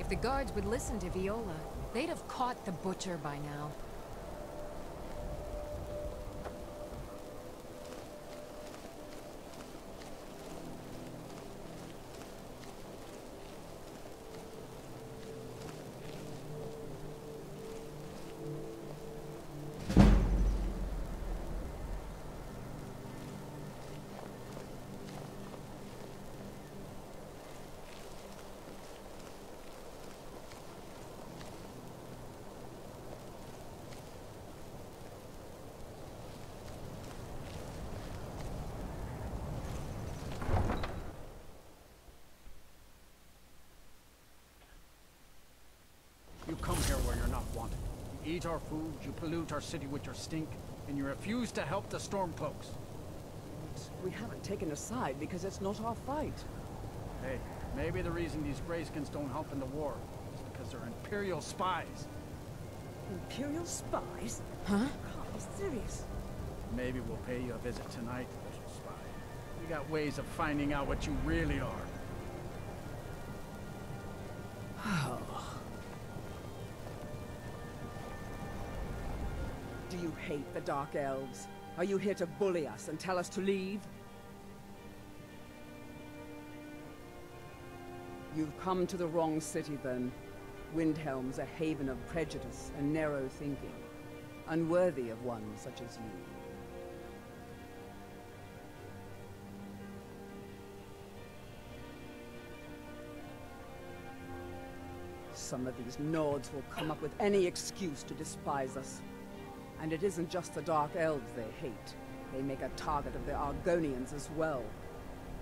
Speaker 1: If the guards would listen to Viola, they'd have caught the butcher by now.
Speaker 6: You come here where you're not wanted. You eat our food, you pollute our city with your stink, and you refuse to help the Stormcloaks.
Speaker 21: We haven't taken a side because it's not our fight.
Speaker 6: Hey, maybe the reason these Greyskins don't help in the war is because they're Imperial spies.
Speaker 21: Imperial spies?
Speaker 1: Huh?
Speaker 21: God, be serious.
Speaker 6: Maybe we'll pay you a visit tonight, little spy. We got ways of finding out what you really are.
Speaker 21: Do you hate the Dark Elves? Are you here to bully us and tell us to leave? You've come to the wrong city, then. Windhelm's a haven of prejudice and narrow thinking, unworthy of one such as you. Some of these Nords will come up with any excuse to despise us. And it isn't just the Dark Elves they hate. They make a target of the Argonians as well.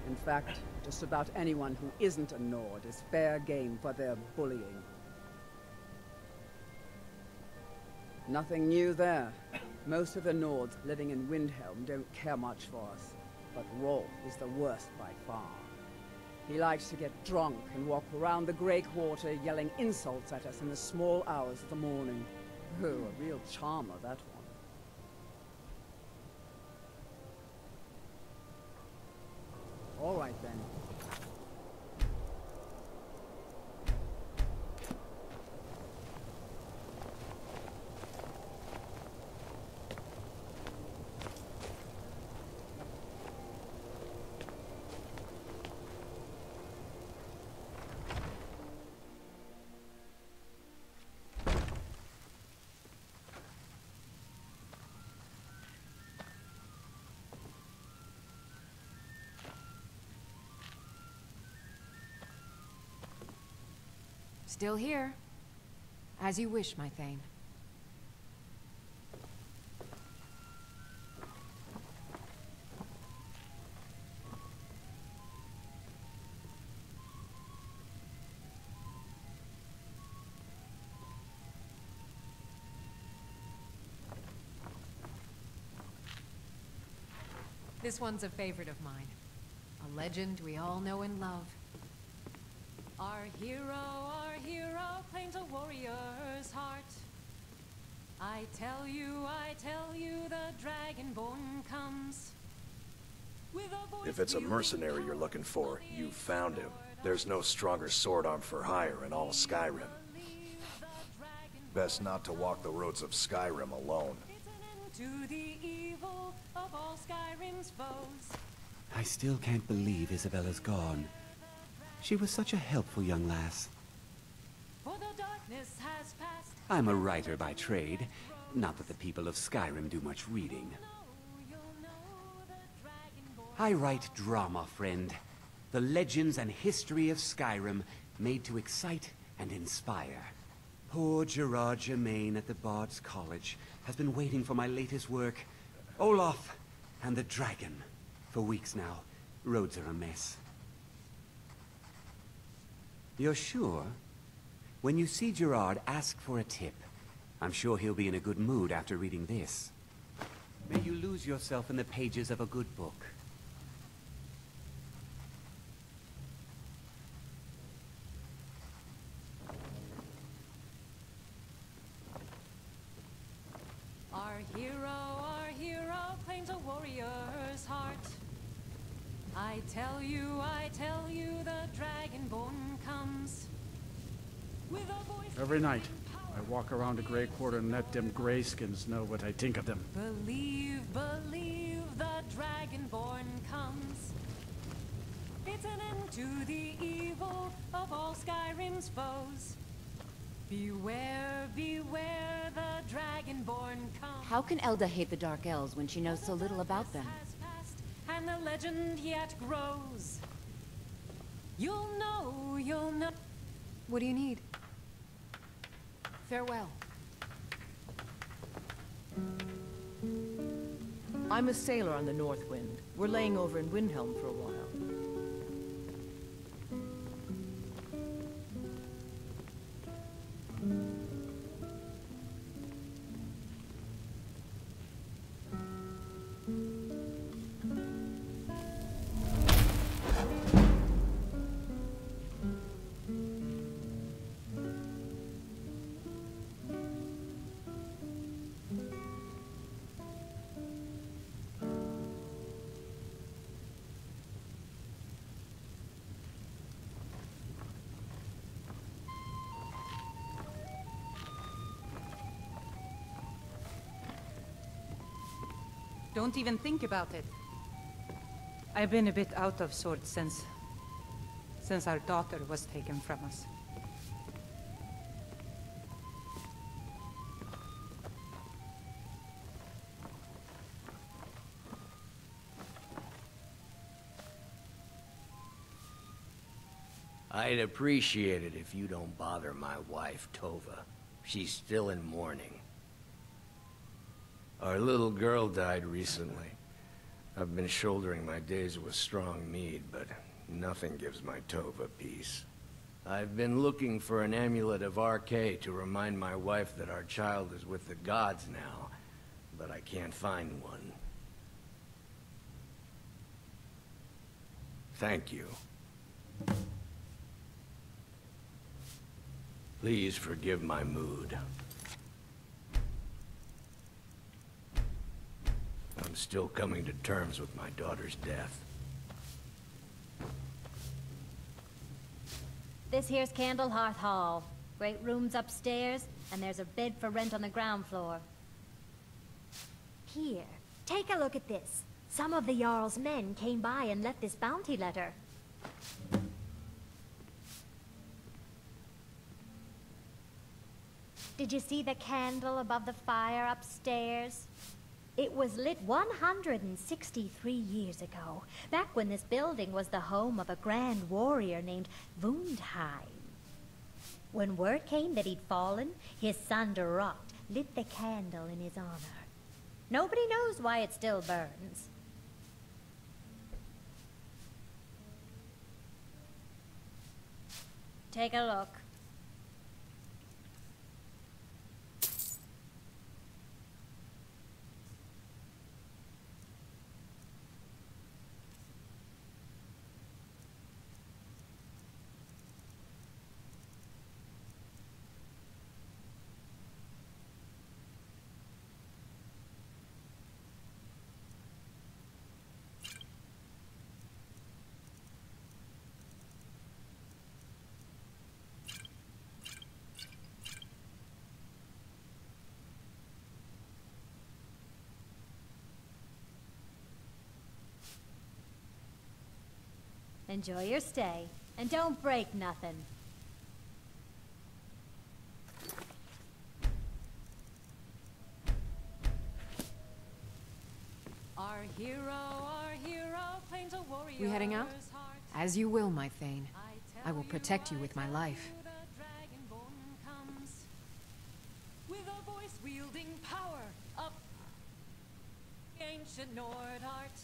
Speaker 21: In fact, just about anyone who isn't a Nord is fair game for their bullying. Nothing new there. Most of the Nords living in Windhelm don't care much for us. But Rolf is the worst by far. He likes to get drunk and walk around the Grey Quarter yelling insults at us in the small hours of the morning. Oh, a real charmer, that one. All right, then.
Speaker 1: Still here. As you wish, my Thane. This one's a favorite of mine. A legend we all know and love. Our hero claims a warrior's heart. I tell you, the Dragonborn comes.
Speaker 5: If it's a mercenary you're looking for, you've found him. There's no stronger sword arm for hire in all Skyrim. Best not to walk the roads of Skyrim alone.
Speaker 1: To the evil of all Skyrim's foes.
Speaker 10: I still can't believe Isabella's gone. She was such a helpful young lass.
Speaker 1: For the darkness has passed.
Speaker 10: I'm a writer by trade. Not that the people of Skyrim do much reading. I write drama, friend. The legends and history of Skyrim made to excite and inspire. Poor Gerard Germain at the Bard's College has been waiting for my latest work, Olaf and the Dragon, for weeks now. Roads are a mess. You're sure? When you see Gerard, ask for a tip. I'm sure he'll be in a good mood after reading this. May you lose yourself in the pages of a good book.
Speaker 1: Our hero claims a warrior's heart. I tell you, the Dragonborn comes. With a voice
Speaker 6: Every night, I walk around the Grey Quarter and let them Greyskins know what I think of them.
Speaker 1: Believe, the Dragonborn comes. It's an end to the evil of all Skyrim's foes. Beware, the Dragonborn comes.
Speaker 22: How can Elda hate the Dark Elves when she knows so little about them?
Speaker 1: And the legend yet grows. You'll know. What do you need? Farewell.
Speaker 16: I'm a sailor on the North Wind. We're laying over in Windhelm for a while.
Speaker 9: Don't even think about it. I've been a bit out of sorts since our daughter was taken from us.
Speaker 12: I'd appreciate it if you don't bother my wife, Tova. She's still in mourning. Our little girl died recently. I've been shouldering my days with strong mead, but nothing gives my Tova peace. I've been looking for an amulet of RK to remind my wife that our child is with the gods now, but I can't find one. Thank you. Please forgive my mood. I'm still coming to terms with my daughter's death.
Speaker 11: This here's Candlehearth Hall. Great rooms upstairs, and there's a bed for rent on the ground floor. Here, take a look at this. Some of the Jarl's men came by and left this bounty letter. Did you see the candle above the fire upstairs? It was lit 163 years ago, back when this building was the home of a grand warrior named Wundheim. When word came that he'd fallen, his son Durot lit the candle in his honor. Nobody knows why it still burns. Take a look. Enjoy your stay, and don't break nothing.
Speaker 1: Our hero claims a warrior.
Speaker 22: We heading out? As you will, my Thane. I will protect you with my life.
Speaker 1: With a voice wielding power up ancient Nord art.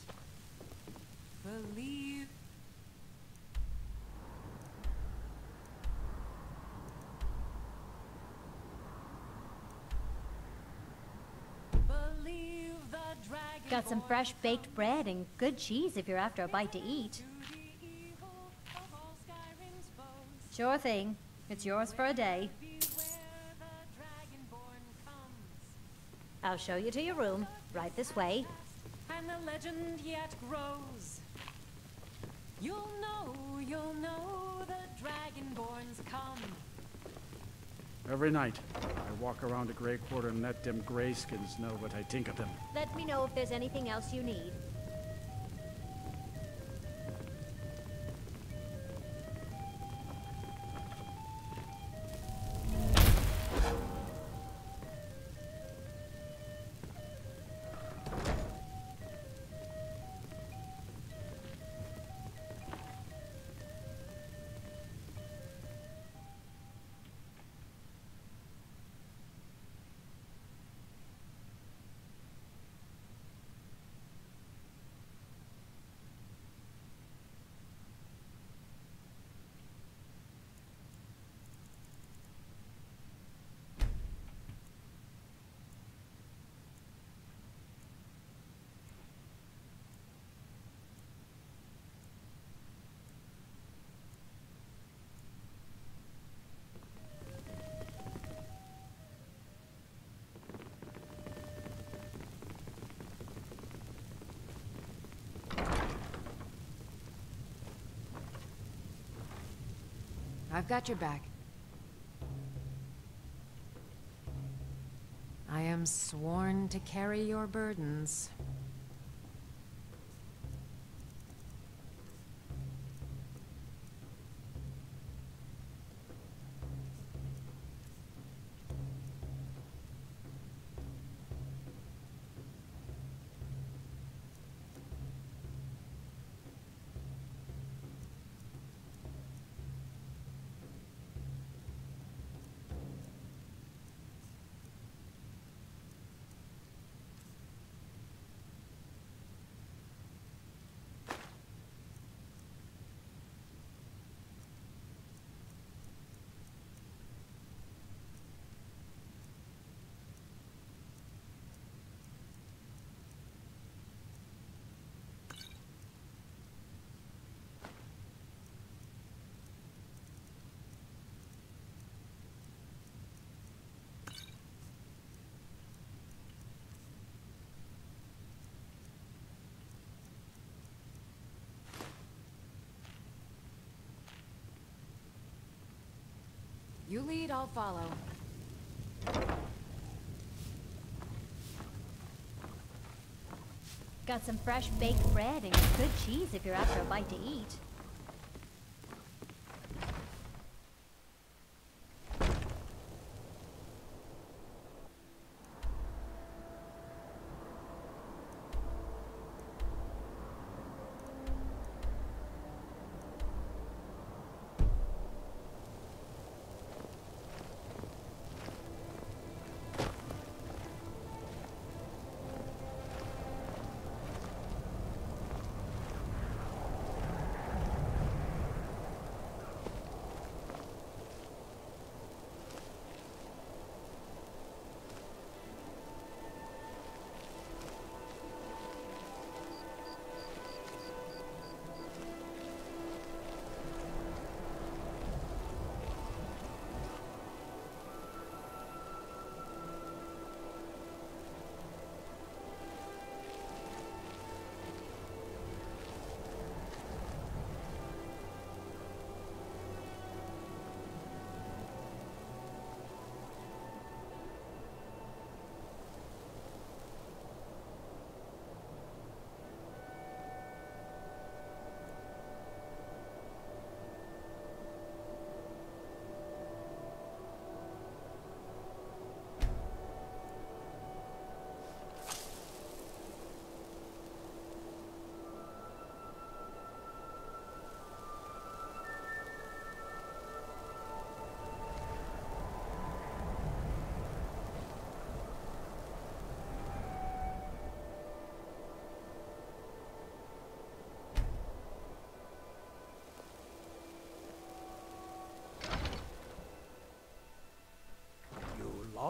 Speaker 1: Believe.
Speaker 11: Got some fresh baked bread and good cheese if you're after a bite to eat. Sure thing. It's yours for a day. I'll show you to your room, right this way.
Speaker 1: And the legend yet grows. You'll know the Dragonborns come.
Speaker 6: Every night, I walk around the Grey Quarter and let them grayskins know what I think of them.
Speaker 11: Let me know if there's anything else you need.
Speaker 22: I've got your back.
Speaker 1: I am sworn to carry your burdens.
Speaker 22: You lead, I'll follow.
Speaker 11: Got some fresh baked bread and good cheese if you're after a bite to eat.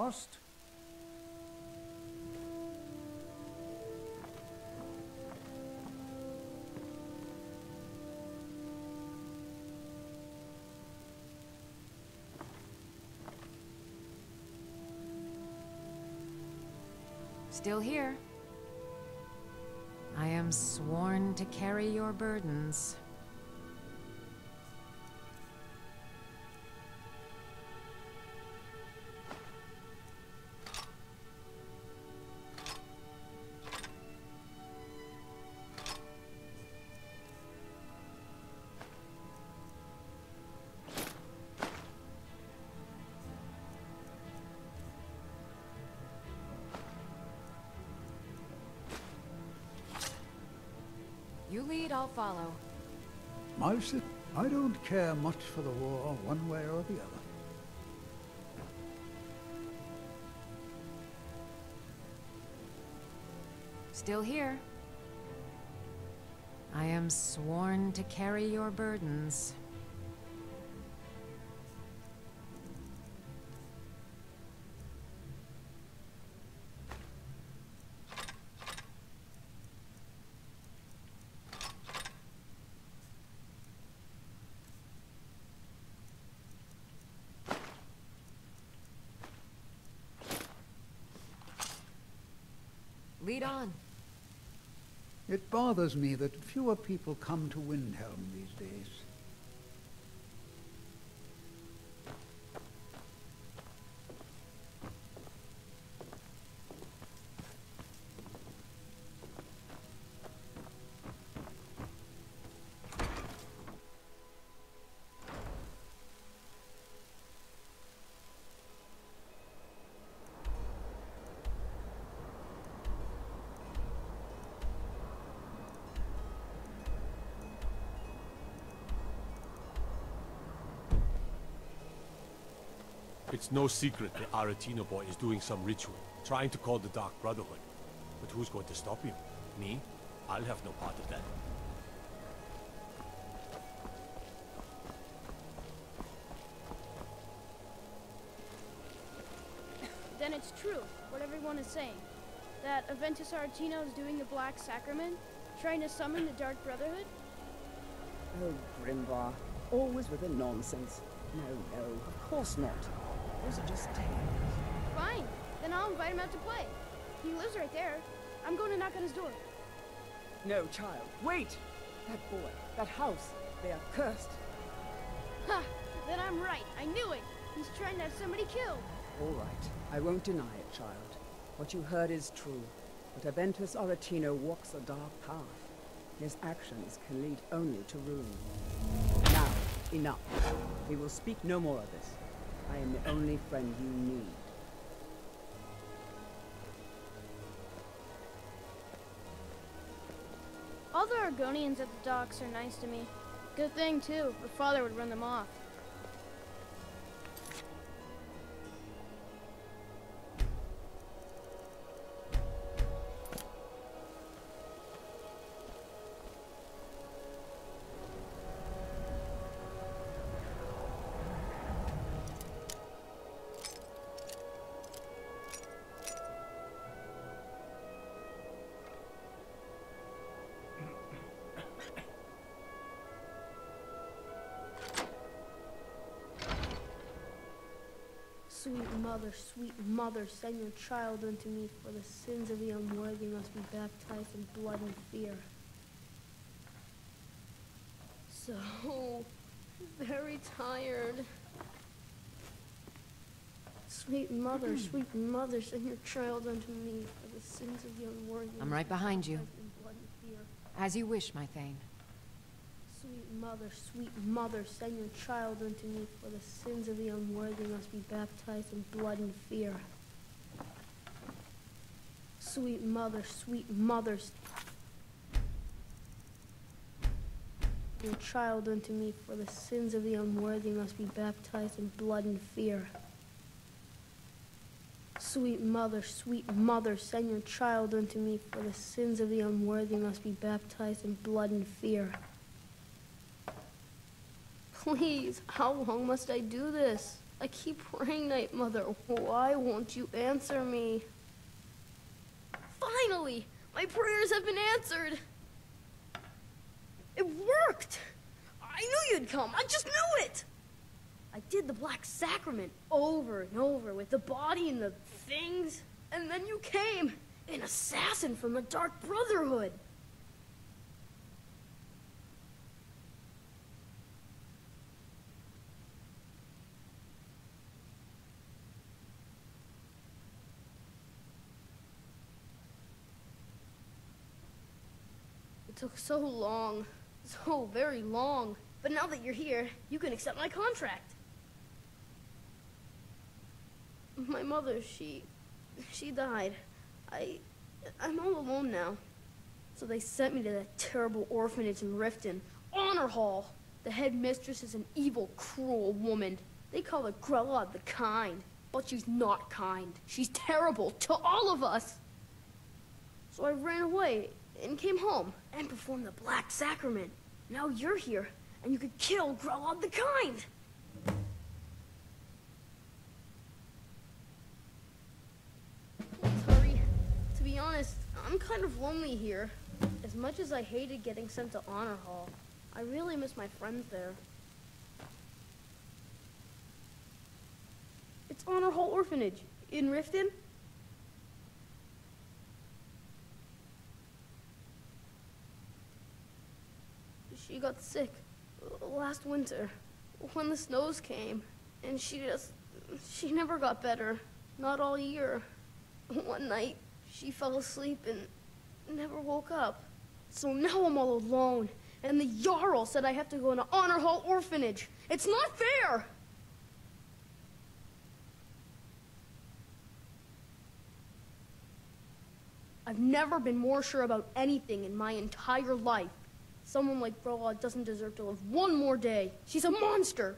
Speaker 3: lost?
Speaker 22: Still here. I am sworn to carry your burdens. You lead, I'll follow.
Speaker 3: Mouse, I don't care much for the war, one way or the other.
Speaker 22: Still here. I am sworn to carry your burdens. Lead on.
Speaker 3: It bothers me that fewer people come to Windhelm these days.
Speaker 4: It's no secret the Aretino boy is doing some ritual, trying to call the Dark Brotherhood. But who's going to stop him? Me? I'll have no part of that.
Speaker 13: Then it's true, what everyone is saying. That Aventus Aretino is doing the Black Sacrament, trying to summon the Dark Brotherhood?
Speaker 21: Oh, Grimvar. Always with the nonsense. No, of course not. Those are just tales.
Speaker 13: Fine, then I'll invite him out to play. He lives right there. I'm going to knock on his door.
Speaker 21: No, child, wait! That boy, that house, they are cursed.
Speaker 13: Ha! Then I'm right. I knew it. He's trying to have somebody killed.
Speaker 21: All right, I won't deny it, child. What you heard is true. But Aventus Aretino walks a dark path. His actions can lead only to ruin. Now, enough. We will speak no more of this. I am the only friend you need.
Speaker 13: All the Argonians at the docks are nice to me. Good thing, too. Her father would run them off. Sweet mother, send your child unto me, for the sins of the unworthy must be baptized in blood and fear. So very tired. Sweet mother, send your child unto me, for the sins of the unworthy.
Speaker 22: I'm right behind you.
Speaker 13: Baptized in blood and fear.
Speaker 22: As you wish, my Thane.
Speaker 13: Sweet mother, send your child unto me, for the sins of the unworthy must be baptized in blood and fear. Sweet mother, your child unto me, for the sins of the unworthy must be baptized in blood and fear. Sweet mother, send your child unto me, for the sins of the unworthy must be baptized in blood and fear. Please, how long must I do this? I keep praying, Night Mother. Why won't you answer me? Finally! My prayers have been answered! It worked! I knew you'd come. I just knew it! I did the Black Sacrament over and over with the body and the things. And then you came, an assassin from the Dark Brotherhood. It took so long, so very long. But now that you're here, you can accept my contract. My mother, she died. I'm all alone now. So they sent me to that terrible orphanage in Riften, Honor Hall. The headmistress is an evil, cruel woman. They call her Grella the Kind, but she's not kind. She's terrible to all of us. So I ran away and came home and performed the Black Sacrament. Now you're here, and you could kill Grella the Kind. Hurry. To be honest, I'm kind of lonely here. As much as I hated getting sent to Honor Hall, I really miss my friends there. It's Honor Hall Orphanage in Riften. She got sick last winter when the snows came, and she never got better, not all year. One night, she fell asleep and never woke up. So now I'm all alone, and the Jarl said I have to go into Honor Hall Orphanage. It's not fair! I've never been more sure about anything in my entire life. Someone like Grella doesn't deserve to live one more day. She's a monster!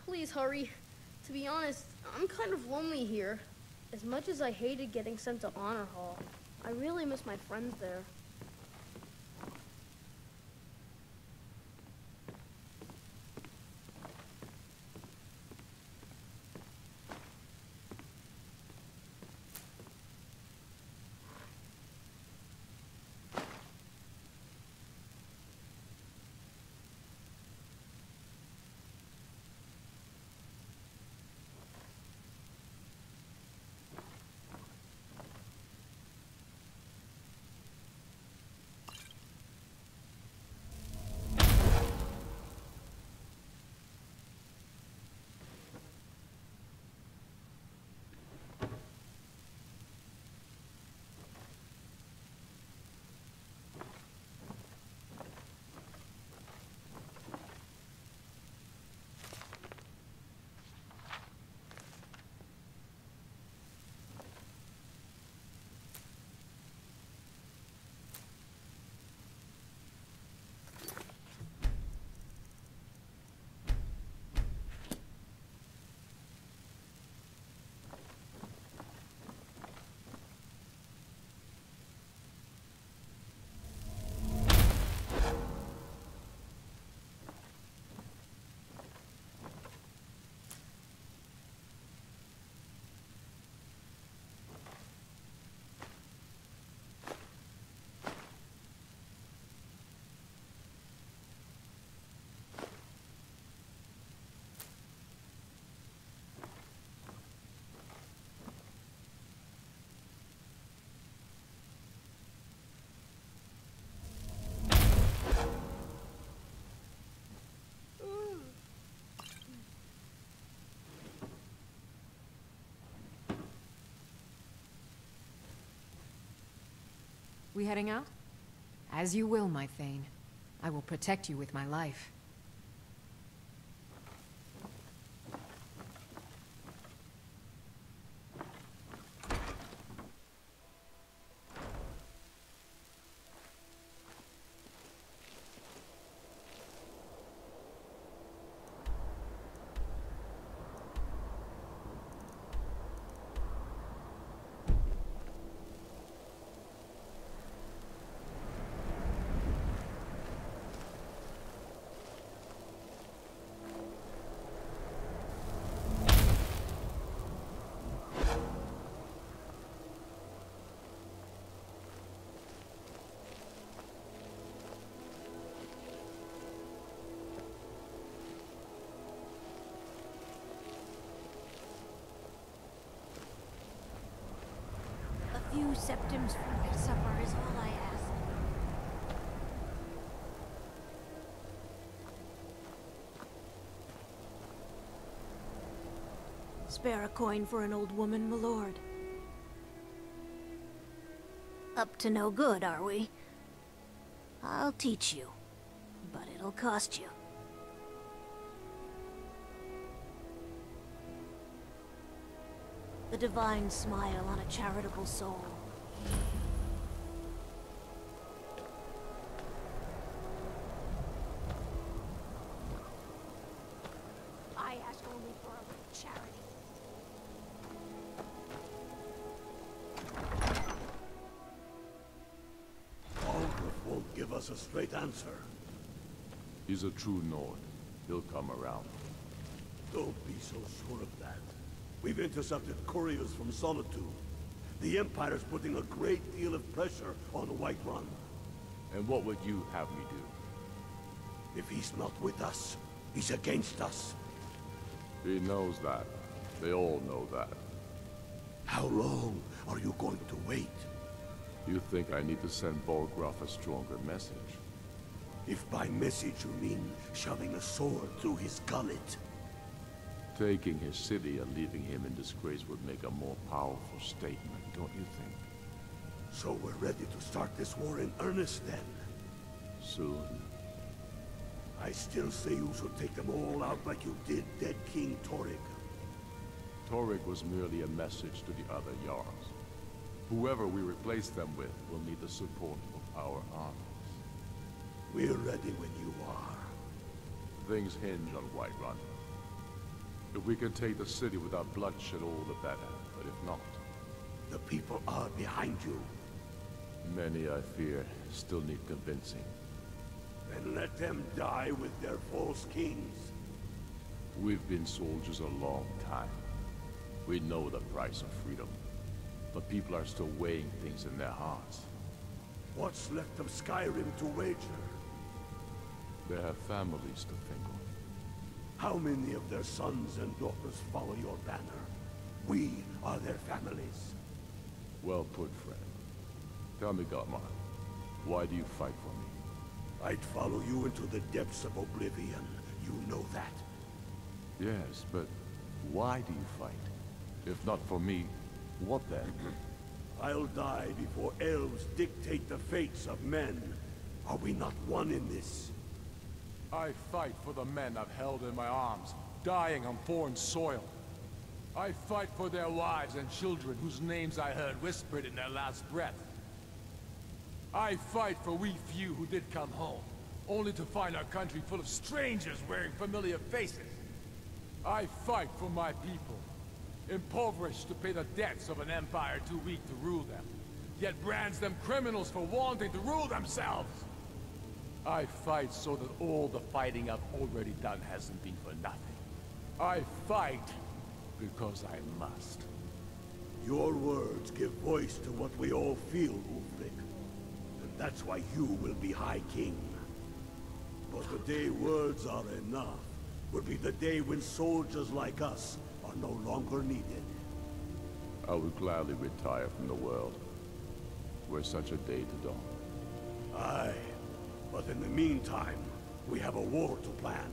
Speaker 13: Please hurry. To be honest, I'm kind of lonely here. As much as I hated getting sent to Honor Hall, I really miss my friends there.
Speaker 22: We heading out? As you will, my Thane. I will protect you with my life.
Speaker 11: 2 septims for my supper is all I ask.
Speaker 16: Spare a coin for an old woman, my lord.
Speaker 11: Up to no good, are we? I'll teach you, but it'll cost you.
Speaker 16: The divine smile on a charitable soul.
Speaker 11: I ask only for a little charity.
Speaker 14: Algrove won't give us a straight answer.
Speaker 15: He's a true Nord. He'll come around.
Speaker 14: Don't be so sure of that. We've intercepted couriers from Solitude. The Empire's putting a great deal of pressure on Whiterun.
Speaker 15: And what would you have me do?
Speaker 14: If he's not with us, he's against us.
Speaker 15: He knows that. They all know that.
Speaker 14: How long are you going to wait?
Speaker 15: You think I need to send Bolgraf a stronger message?
Speaker 14: If by message you mean shoving a sword through his gullet.
Speaker 15: Taking his city and leaving him in disgrace would make a more powerful statement, don't you think?
Speaker 14: So we're ready to start this war in earnest then?
Speaker 15: Soon.
Speaker 14: I still say you should take them all out like you did dead King Torrig.
Speaker 15: Torrig was merely a message to the other Jarls. Whoever we replace them with will need the support of our armies.
Speaker 14: We're ready when you are.
Speaker 15: Things hinge on Whiterun. If we can take the city without bloodshed, all the better. But if not...
Speaker 14: The people are behind you.
Speaker 15: Many, I fear, still need convincing.
Speaker 14: Then let them die with their false kings.
Speaker 15: We've been soldiers a long time. We know the price of freedom. But people are still weighing things in their hearts.
Speaker 14: What's left of Skyrim to wager?
Speaker 15: They have families to think of.
Speaker 14: How many of their sons and daughters follow your banner? We are their families.
Speaker 15: Well put, friend. Tell me, Galmar, why do you fight for me?
Speaker 14: I'd follow you into the depths of oblivion. You know that.
Speaker 15: Yes, but why do you fight? If not for me, what then?
Speaker 14: I'll die before elves dictate the fates of men. Are we not one in this?
Speaker 15: I fight for the men I've held in my arms, dying on foreign soil. I fight for their wives and children whose names I heard whispered in their last breath. I fight for we few who did come home, only to find our country full of strangers wearing familiar faces. I fight for my people, impoverished to pay the debts of an empire too weak to rule them, yet brands them criminals for wanting to rule themselves. I fight so that all the fighting I've already done hasn't been for nothing. I fight because I must.
Speaker 14: Your words give voice to what we all feel, Ulfric. And that's why you will be High King. But the day words are enough will be the day when soldiers like us are no longer needed.
Speaker 15: I would gladly retire from the world, were such a day to dawn.
Speaker 14: Aye. But in the meantime, we have a war to plan.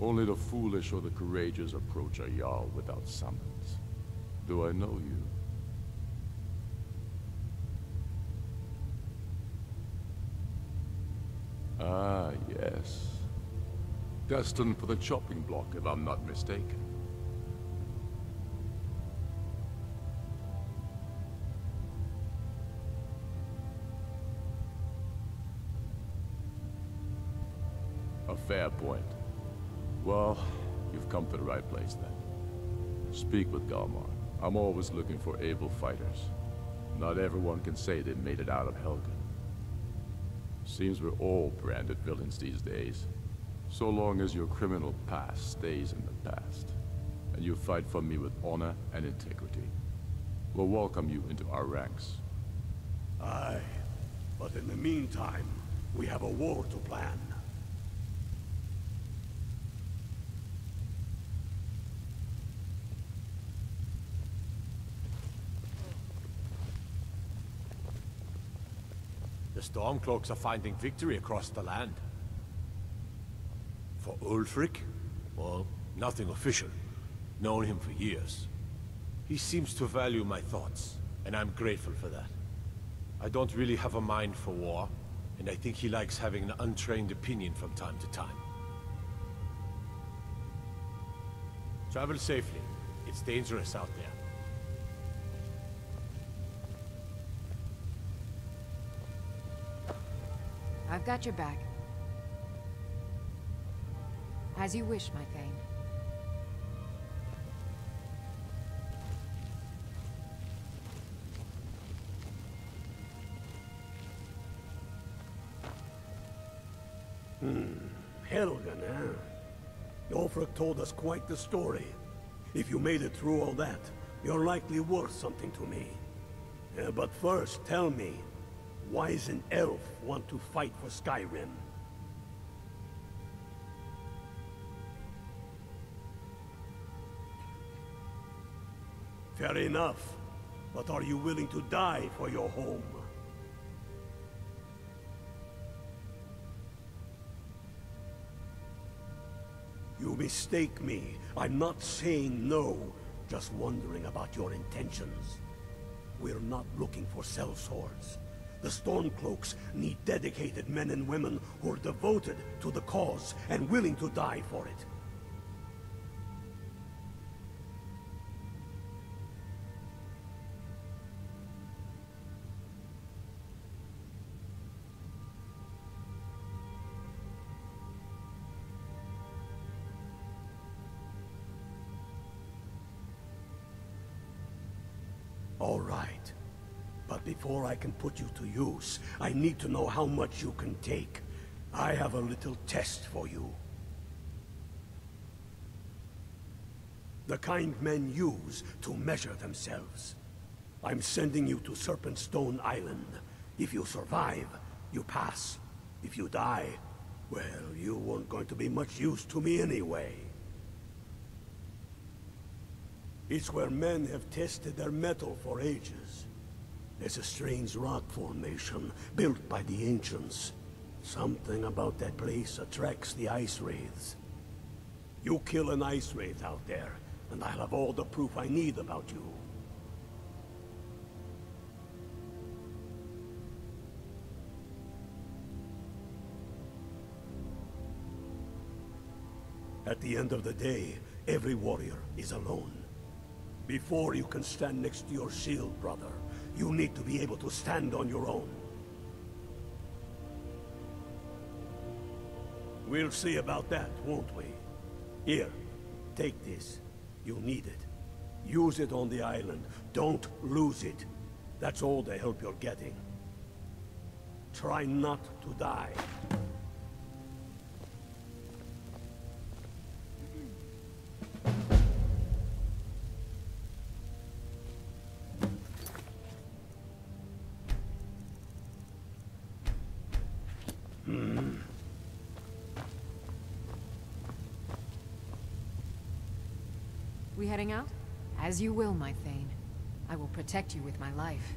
Speaker 15: Only the foolish or the courageous approach a Jarl without summons. Do I know you? Ah, yes. Destined for the chopping block, if I'm not mistaken. A fair point. Well, you've come to the right place then. Speak with Galmar. I'm always looking for able fighters. Not everyone can say they made it out of Helgen. Seems we're all branded villains these days. So long as your criminal past stays in the past, and you fight for me with honor and integrity, we'll welcome you into our ranks.
Speaker 14: Aye, but in the meantime, we have a war to plan.
Speaker 4: The Stormcloaks are finding victory across the land. For Ulfric? Well, nothing official. Known him for years. He seems to value my thoughts, and I'm grateful for that. I don't really have a mind for war, and I think he likes having an untrained opinion from time to time. Travel safely. It's dangerous out there.
Speaker 22: I've got your back. As you wish, my Thane.
Speaker 14: Helgen, huh? Ulfric told us quite the story. If you made it through all that, you're likely worth something to me. But first, tell me, why does an elf want to fight for Skyrim? Fair enough. But are you willing to die for your home? You mistake me. I'm not saying no, just wondering about your intentions. We're not looking for sellswords. The Stormcloaks need dedicated men and women who are devoted to the cause and willing to die for it. All right. But before I can put you to use, I need to know how much you can take. I have a little test for you. The kind men use to measure themselves. I'm sending you to Serpentstone Island. If you survive, you pass. If you die, well, you weren't going to be much use to me anyway. It's where men have tested their metal for ages. There's a strange rock formation built by the ancients. Something about that place attracts the ice wraiths. You kill an ice wraith out there, and I'll have all the proof I need about you. At the end of the day, every warrior is alone. Before you can stand next to your shield, brother, you need to be able to stand on your own. We'll see about that, won't we? Here, take this. You'll need it. Use it on the island. Don't lose it. That's all the help you're getting. Try not to die.
Speaker 22: We heading out? As you will, my Thane. I will protect you with my life.